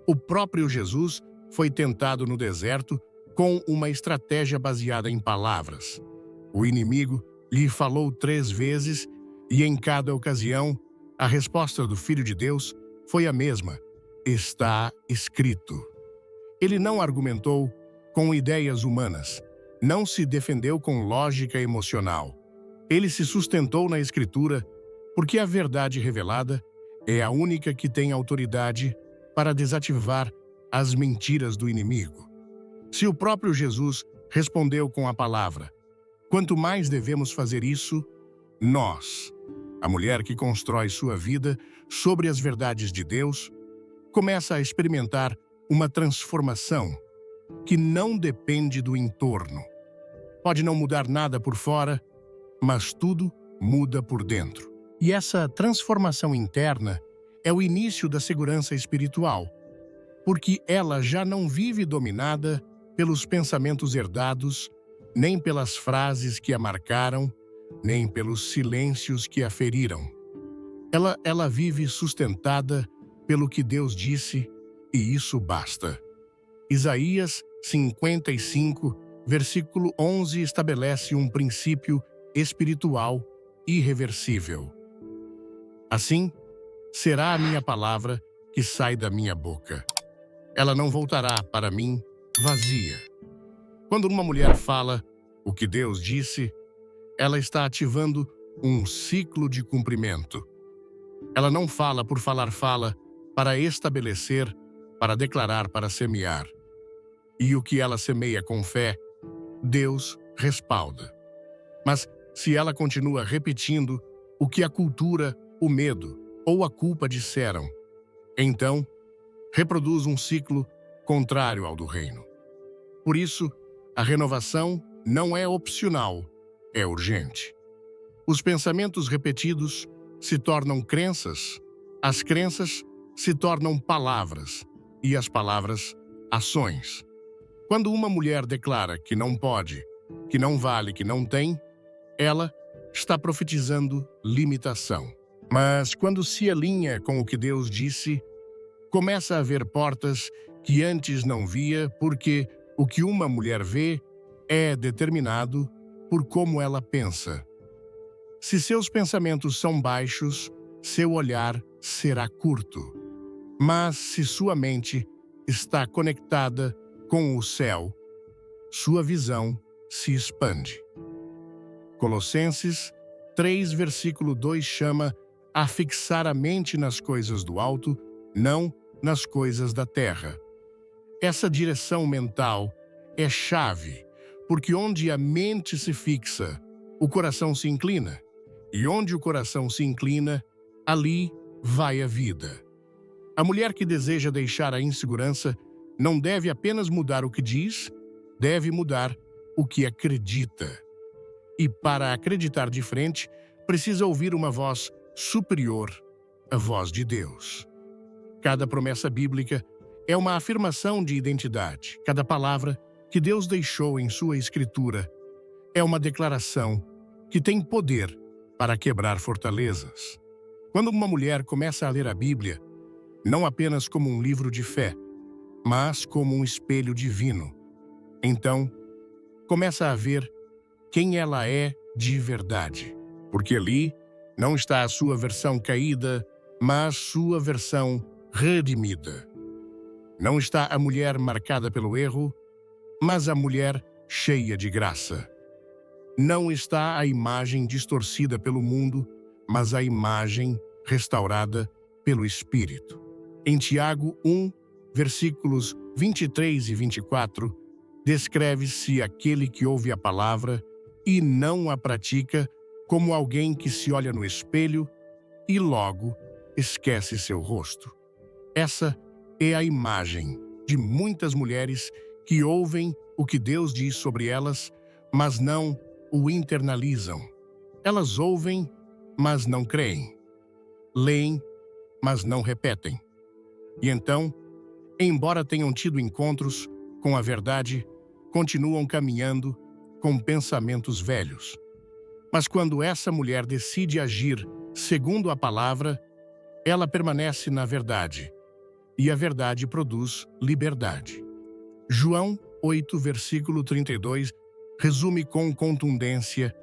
S1: O próprio Jesus foi tentado no deserto com uma estratégia baseada em palavras. O inimigo lhe falou 3 vezes e, em cada ocasião, a resposta do Filho de Deus foi a mesma: está escrito. Ele não argumentou com ideias humanas, não se defendeu com lógica emocional. Ele se sustentou na Escritura, porque a verdade revelada é a única que tem autoridade para desativar as mentiras do inimigo. Se o próprio Jesus respondeu com a palavra, quanto mais devemos fazer isso, nós, a mulher que constrói sua vida sobre as verdades de Deus, começa a experimentar uma transformação que não depende do entorno. Pode não mudar nada por fora, mas tudo muda por dentro. E essa transformação interna é o início da segurança espiritual, porque ela já não vive dominada pelos pensamentos herdados, nem pelas frases que a marcaram, nem pelos silêncios que a feriram. Ela vive sustentada pelo que Deus disse, e isso basta. Isaías 55, versículo 11 estabelece um princípio espiritual irreversível. Assim, será a minha palavra que sai da minha boca. Ela não voltará para mim vazia. Quando uma mulher fala o que Deus disse, ela está ativando um ciclo de cumprimento. Ela não fala por falar, fala para estabelecer, para declarar, para semear. E o que ela semeia com fé, Deus respalda. Mas se ela continua repetindo o que a cultura, o medo ou a culpa disseram, então reproduz um ciclo contrário ao do reino. Por isso, a renovação não é opcional, é urgente. Os pensamentos repetidos se tornam crenças, as crenças se tornam palavras e as palavras, ações. Quando uma mulher declara que não pode, que não vale, que não tem, ela está profetizando limitação. Mas quando se alinha com o que Deus disse, começa a ver portas que antes não via, porque o que uma mulher vê é determinado por como ela pensa. Se seus pensamentos são baixos, seu olhar será curto. Mas se sua mente está conectada com o céu, sua visão se expande. Colossenses 3, versículo 2 chama a fixar a mente nas coisas do alto, não nas coisas da terra. Essa direção mental é chave, porque onde a mente se fixa, o coração se inclina. E onde o coração se inclina, ali vai a vida. A mulher que deseja deixar a insegurança não deve apenas mudar o que diz, deve mudar o que acredita. E para acreditar de frente, precisa ouvir uma voz superior, a voz de Deus. Cada promessa bíblica é uma afirmação de identidade. Cada palavra que Deus deixou em sua escritura é uma declaração que tem poder para quebrar fortalezas. Quando uma mulher começa a ler a Bíblia, não apenas como um livro de fé, mas como um espelho divino, então começa a ver quem ela é de verdade. Porque ali não está a sua versão caída, mas sua versão redimida. Não está a mulher marcada pelo erro, mas a mulher cheia de graça. Não está a imagem distorcida pelo mundo, mas a imagem restaurada pelo Espírito. Em Tiago 1, versículos 23 e 24, descreve-se aquele que ouve a palavra e não a pratica como alguém que se olha no espelho e logo esquece seu rosto. Essa é a imagem de muitas mulheres que ouvem o que Deus diz sobre elas, mas não o internalizam. Elas ouvem, mas não creem. Leem, mas não repetem. E então, embora tenham tido encontros com a verdade, continuam caminhando com pensamentos velhos. Mas quando essa mulher decide agir segundo a palavra, ela permanece na verdade, e a verdade produz liberdade. João 8, versículo 32, resume com contundência: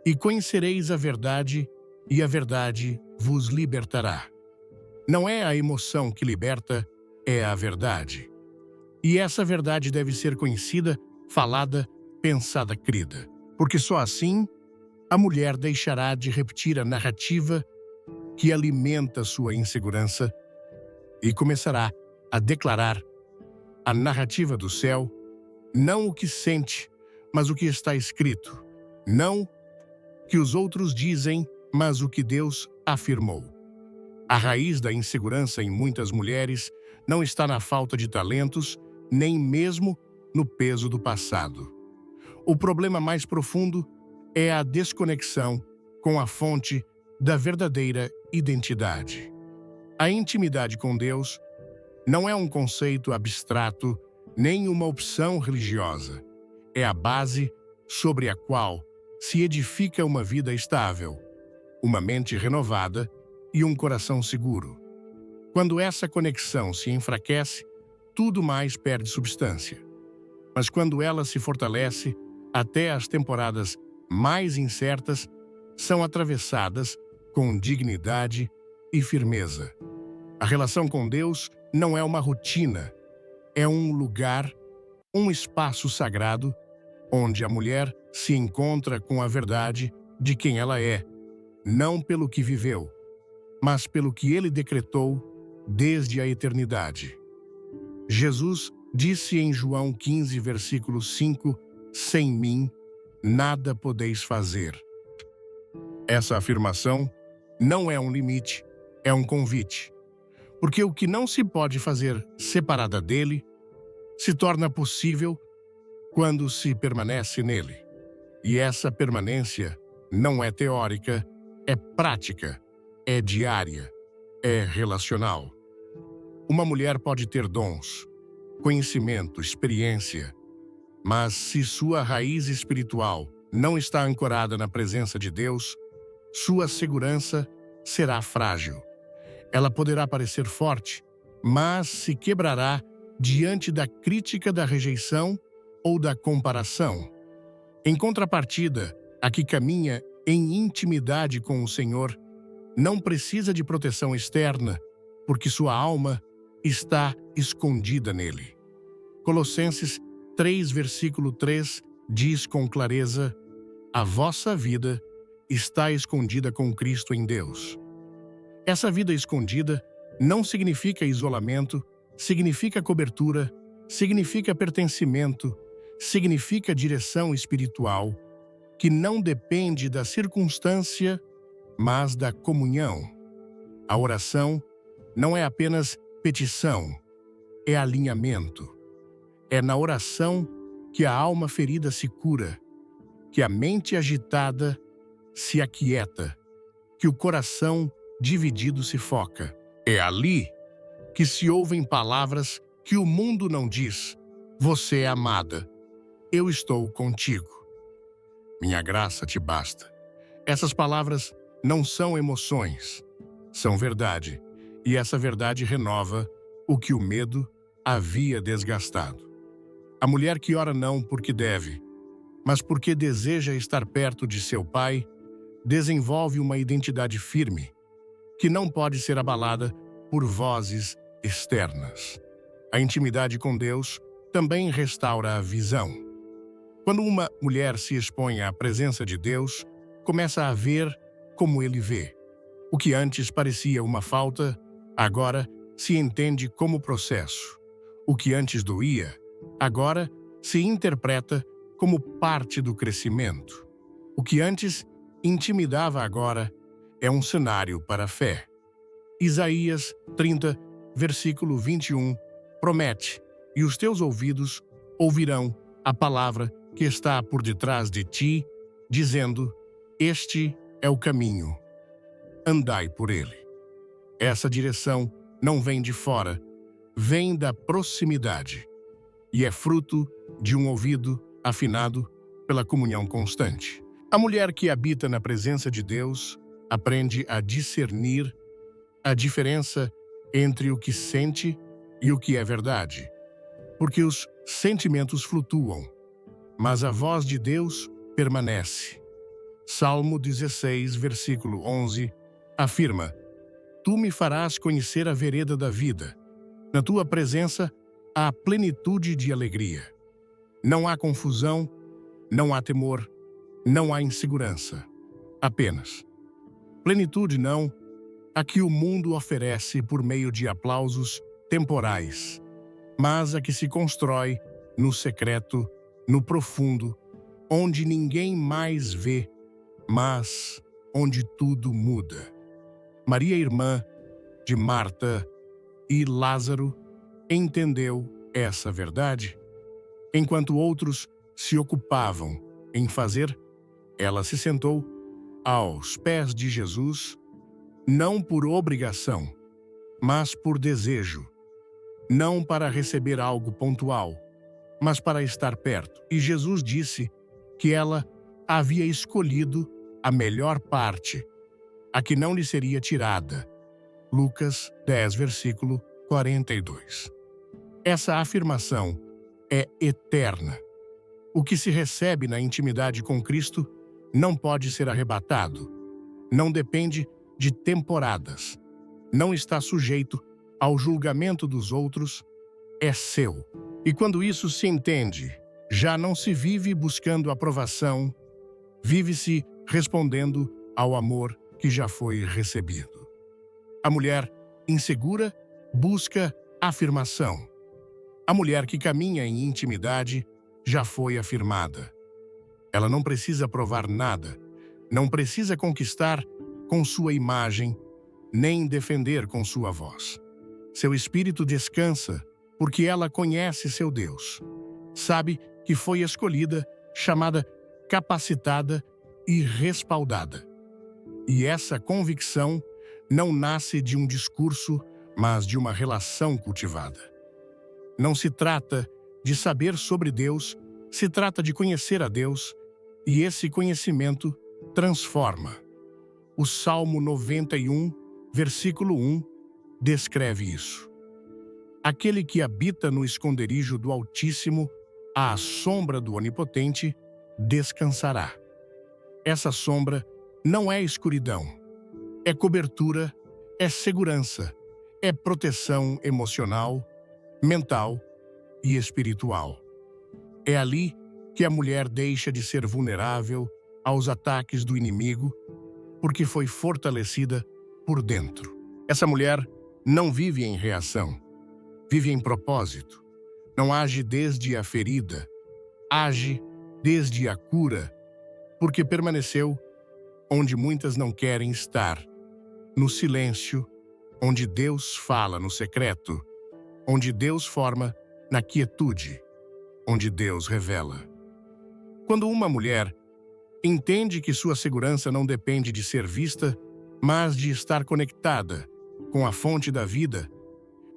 S1: e conhecereis a verdade, e a verdade vos libertará. Não é a emoção que liberta, é a verdade. E essa verdade deve ser conhecida, falada, pensada, crida. Porque só assim a mulher deixará de repetir a narrativa que alimenta sua insegurança e começará a declarar a narrativa do céu, não o que sente, mas o que está escrito. Não que os outros dizem, mas o que Deus afirmou. A raiz da insegurança em muitas mulheres não está na falta de talentos, nem mesmo no peso do passado. O problema mais profundo é a desconexão com a fonte da verdadeira identidade. A intimidade com Deus não é um conceito abstrato, nem uma opção religiosa. É a base sobre a qual se edifica uma vida estável, uma mente renovada e um coração seguro. Quando essa conexão se enfraquece, tudo mais perde substância. Mas quando ela se fortalece, até as temporadas mais incertas são atravessadas com dignidade e firmeza. A relação com Deus não é uma rotina, é um lugar, um espaço sagrado, onde a mulher se encontra com a verdade de quem ela é, não pelo que viveu, mas pelo que ele decretou desde a eternidade. Jesus disse em João 15, versículo 5, sem mim, nada podeis fazer. Essa afirmação não é um limite, é um convite. Porque o que não se pode fazer separada dele, se torna possível quando se permanece nele. E essa permanência não é teórica, é prática, é diária, é relacional. Uma mulher pode ter dons, conhecimento, experiência, mas se sua raiz espiritual não está ancorada na presença de Deus, sua segurança será frágil. Ela poderá parecer forte, mas se quebrará diante da crítica da rejeição ou da comparação. Em contrapartida, a que caminha em intimidade com o Senhor não precisa de proteção externa, porque sua alma está escondida nele. Colossenses 3, versículo 3 diz com clareza: a vossa vida está escondida com Cristo em Deus. Essa vida escondida não significa isolamento, significa cobertura, significa pertencimento, significa direção espiritual, que não depende da circunstância, mas da comunhão. A oração não é apenas petição, é alinhamento. É na oração que a alma ferida se cura, que a mente agitada se aquieta, que o coração dividido se foca. É ali que se ouvem palavras que o mundo não diz. Você é amada, eu estou contigo. Minha graça te basta. Essas palavras não são emoções, são verdade, e essa verdade renova o que o medo havia desgastado. A mulher que ora não porque deve, mas porque deseja estar perto de seu pai, desenvolve uma identidade firme, que não pode ser abalada por vozes externas. A intimidade com Deus também restaura a visão. Quando uma mulher se expõe à presença de Deus, começa a ver como ele vê. O que antes parecia uma falta, agora se entende como processo. O que antes doía, agora se interpreta como parte do crescimento. O que antes intimidava agora é um cenário para a fé. Isaías 30, versículo 21, promete: e os teus ouvidos ouvirão a palavra que está por detrás de ti, dizendo: este é o caminho, andai por ele. Essa direção não vem de fora, vem da proximidade, e é fruto de um ouvido afinado pela comunhão constante. A mulher que habita na presença de Deus aprende a discernir a diferença entre o que sente e o que é verdade, porque os sentimentos flutuam, mas a voz de Deus permanece. Salmo 16, versículo 11, afirma: Tu me farás conhecer a vereda da vida. Na tua presença há plenitude de alegria. Não há confusão, não há temor, não há insegurança. Apenas plenitude não a que o mundo oferece por meio de aplausos temporais, mas a que se constrói no secreto, no profundo, onde ninguém mais vê, mas onde tudo muda. Maria, irmã de Marta e Lázaro, entendeu essa verdade. Enquanto outros se ocupavam em fazer, ela se sentou aos pés de Jesus, não por obrigação, mas por desejo, não para receber algo pontual, mas para estar perto. E Jesus disse que ela havia escolhido a melhor parte, a que não lhe seria tirada. Lucas 10, versículo 42. Essa afirmação é eterna. O que se recebe na intimidade com Cristo não pode ser arrebatado. Não depende de temporadas. Não está sujeito ao julgamento dos outros. É seu. E quando isso se entende, já não se vive buscando aprovação, vive-se respondendo ao amor que já foi recebido. A mulher insegura busca afirmação. A mulher que caminha em intimidade já foi afirmada. Ela não precisa provar nada, não precisa conquistar com sua imagem, nem defender com sua voz. Seu espírito descansa porque ela conhece seu Deus. Sabe que foi escolhida, chamada, capacitada e respaldada. E essa convicção não nasce de um discurso, mas de uma relação cultivada. Não se trata de saber sobre Deus, se trata de conhecer a Deus, e esse conhecimento transforma. O Salmo 91, versículo 1, descreve isso. Aquele que habita no esconderijo do Altíssimo, à sombra do Onipotente, descansará. Essa sombra não é escuridão, é cobertura, é segurança, é proteção emocional, mental e espiritual. É ali que a mulher deixa de ser vulnerável aos ataques do inimigo, porque foi fortalecida por dentro. Essa mulher não vive em reação, vive em propósito. Não age desde a ferida, age desde a cura, porque permaneceu onde muitas não querem estar, no silêncio, onde Deus fala no secreto, onde Deus forma na quietude, onde Deus revela. Quando uma mulher entende que sua segurança não depende de ser vista, mas de estar conectada com a fonte da vida,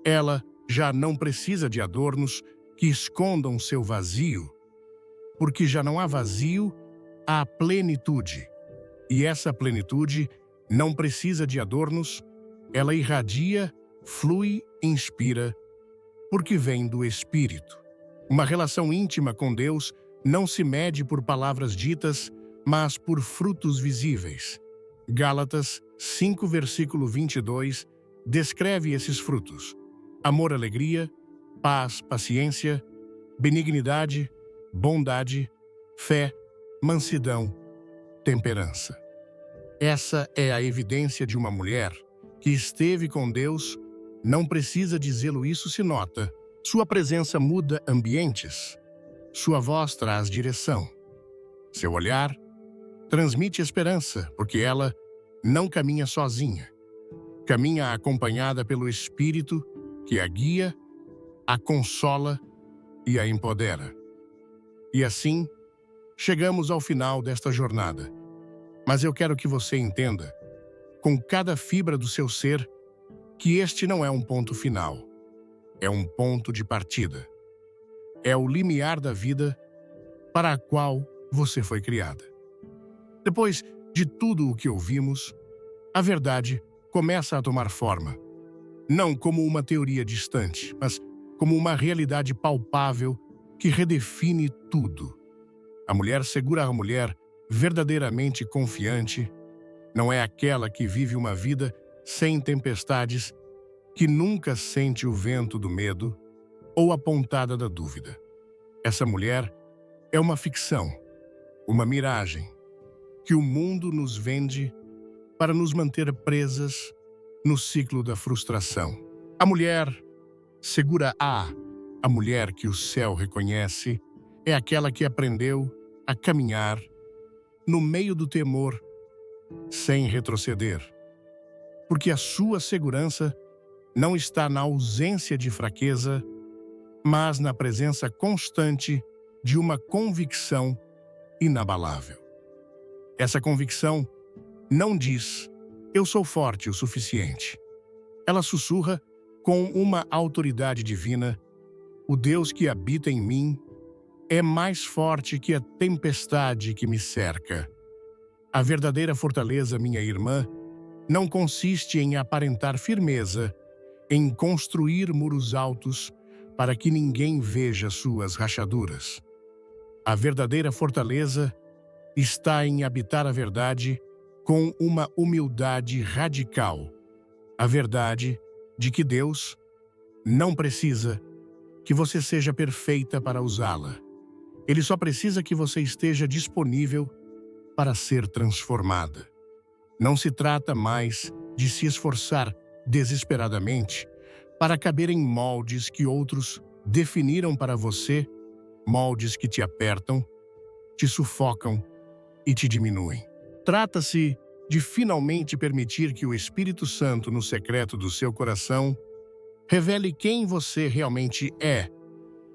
S1: ela já não precisa de adornos que escondam seu vazio, porque já não há vazio, há plenitude. E essa plenitude não precisa de adornos, ela irradia, flui, inspira, porque vem do Espírito. Uma relação íntima com Deus não se mede por palavras ditas, mas por frutos visíveis. Gálatas 5, versículo 22, descreve esses frutos: amor, alegria, paz, paciência, benignidade, bondade, fé, mansidão, temperança. Essa é a evidência de uma mulher que esteve com Deus. Não precisa dizê-lo, isso se nota. Sua presença muda ambientes. Sua voz traz direção. Seu olhar transmite esperança, porque ela não caminha sozinha. Caminha acompanhada pelo Espírito, que a guia, a consola e a empodera. E assim, chegamos ao final desta jornada. Mas eu quero que você entenda, com cada fibra do seu ser, que este não é um ponto final. É um ponto de partida. É o limiar da vida para a qual você foi criada. Depois de tudo o que ouvimos, a verdade começa a tomar forma, não como uma teoria distante, mas como uma realidade palpável que redefine tudo. A mulher segura a mulher verdadeiramente confiante não é aquela que vive uma vida sem tempestades, que nunca sente o vento do medo ou a pontada da dúvida. Essa mulher é uma ficção, uma miragem, que o mundo nos vende para nos manter presas no ciclo da frustração. A mulher segura a mulher que o céu reconhece, é aquela que aprendeu a caminhar no meio do temor sem retroceder, porque a sua segurança não está na ausência de fraqueza, mas na presença constante de uma convicção inabalável. Essa convicção não diz, eu sou forte o suficiente. Ela sussurra com uma autoridade divina, o Deus que habita em mim é mais forte que a tempestade que me cerca. A verdadeira fortaleza, minha irmã, não consiste em aparentar firmeza, em construir muros altos para que ninguém veja suas rachaduras. A verdadeira fortaleza está em habitar a verdade com uma humildade radical. A verdade de que Deus não precisa que você seja perfeita para usá-la. Ele só precisa que você esteja disponível para ser transformada. Não se trata mais de se esforçar desesperadamente para caber em moldes que outros definiram para você, moldes que te apertam, te sufocam e te diminuem. Trata-se de finalmente permitir que o Espírito Santo, no secreto do seu coração, revele quem você realmente é,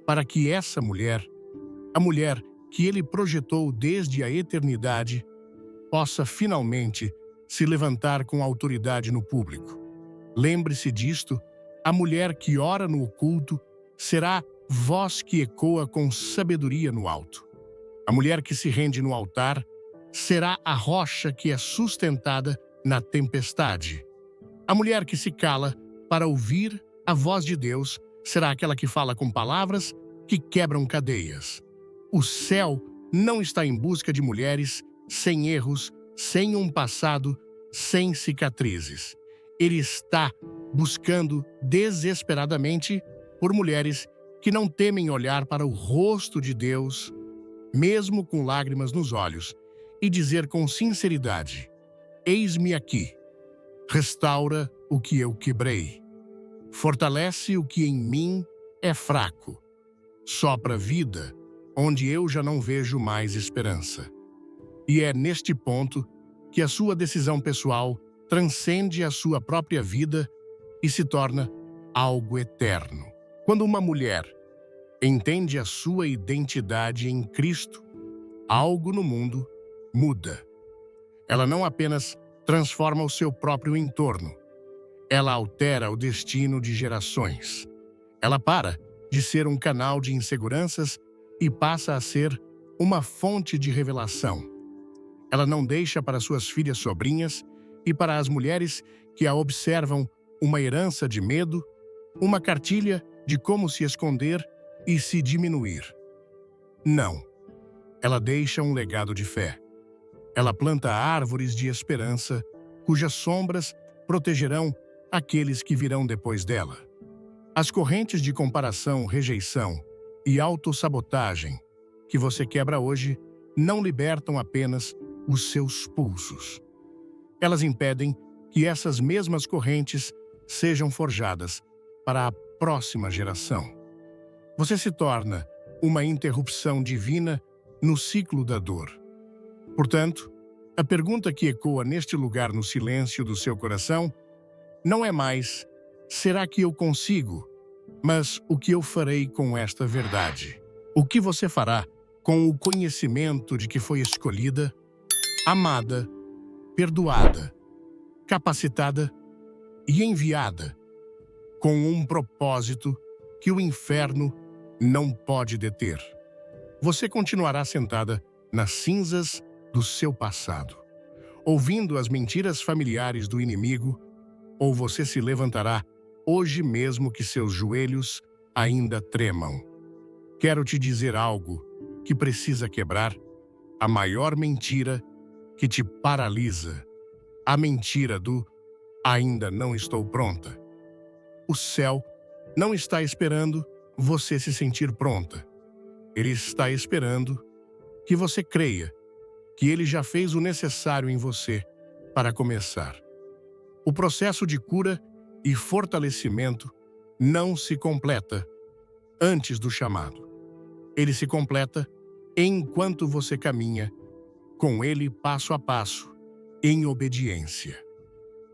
S1: para que essa mulher, a mulher que ele projetou desde a eternidade, possa finalmente se levantar com autoridade no público. Lembre-se disto, a mulher que ora no oculto será voz que ecoa com sabedoria no alto. A mulher que se rende no altar será a rocha que é sustentada na tempestade. A mulher que se cala para ouvir a voz de Deus será aquela que fala com palavras que quebram cadeias. O céu não está em busca de mulheres sem erros, sem um passado, sem cicatrizes. Ele está buscando desesperadamente por mulheres que não temem olhar para o rosto de Deus, mesmo com lágrimas nos olhos, e dizer com sinceridade: eis-me aqui, restaura o que eu quebrei, fortalece o que em mim é fraco, sopra vida onde eu já não vejo mais esperança. E é neste ponto que a sua decisão pessoal transcende a sua própria vida e se torna algo eterno. Quando uma mulher entende a sua identidade em Cristo, algo no mundo muda. Ela não apenas transforma o seu próprio entorno, ela altera o destino de gerações. Ela para de ser um canal de inseguranças e passa a ser uma fonte de revelação. Ela não deixa para suas filhas sobrinhas e para as mulheres que a observam uma herança de medo, uma cartilha de como se esconder e se diminuir. Não. Ela deixa um legado de fé. Ela planta árvores de esperança, cujas sombras protegerão aqueles que virão depois dela. As correntes de comparação, rejeição e autossabotagem que você quebra hoje não libertam apenas os seus pulsos. Elas impedem que essas mesmas correntes sejam forjadas para a próxima geração. Você se torna uma interrupção divina no ciclo da dor. Portanto, a pergunta que ecoa neste lugar no silêncio do seu coração não é mais: será que eu consigo? Mas o que eu farei com esta verdade? O que você fará com o conhecimento de que foi escolhida, amada, perdoada, capacitada e enviada com um propósito que o inferno não pode deter? Você continuará sentada nas cinzas do seu passado, ouvindo as mentiras familiares do inimigo ou você se levantará hoje mesmo que seus joelhos ainda tremam. Quero te dizer algo que precisa quebrar a maior mentira que te paralisa, a mentira do ainda não estou pronta. O céu não está esperando você se sentir pronta. Ele está esperando que você creia que ele já fez o necessário em você para começar. O processo de cura e fortalecimento não se completa antes do chamado. Ele se completa enquanto você caminha com ele passo a passo, em obediência.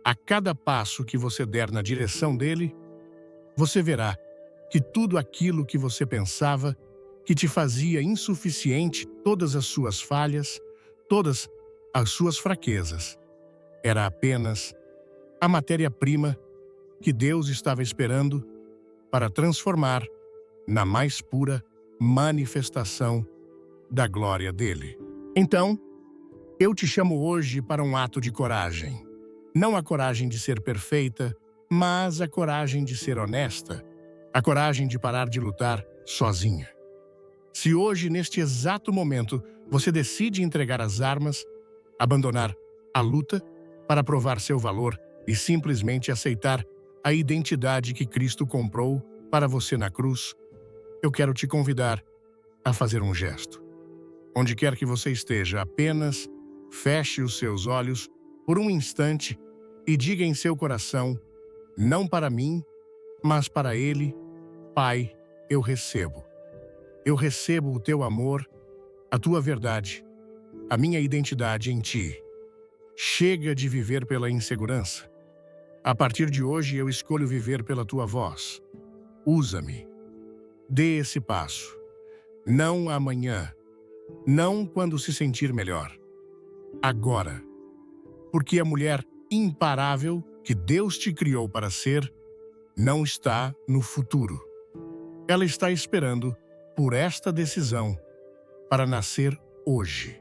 S1: A cada passo que você der na direção dele, você verá que tudo aquilo que você pensava que te fazia insuficiente, todas as suas falhas, todas as suas fraquezas, era apenas a matéria-prima que Deus estava esperando para transformar na mais pura manifestação da glória dele. Então, eu te chamo hoje para um ato de coragem. Não a coragem de ser perfeita, mas a coragem de ser honesta. A coragem de parar de lutar sozinha. Se hoje, neste exato momento, você decide entregar as armas, abandonar a luta para provar seu valor e simplesmente aceitar a identidade que Cristo comprou para você na cruz, eu quero te convidar a fazer um gesto. Onde quer que você esteja, apenas feche os seus olhos por um instante e diga em seu coração, não para mim, mas para Ele, Pai, eu recebo. Eu recebo o teu amor, a tua verdade, a minha identidade em ti. Chega de viver pela insegurança. A partir de hoje eu escolho viver pela tua voz. Usa-me. Dê esse passo. Não amanhã. Não quando se sentir melhor. Agora. Porque a mulher imparável que Deus te criou para ser não está no futuro. Ela está esperando por esta decisão para nascer hoje.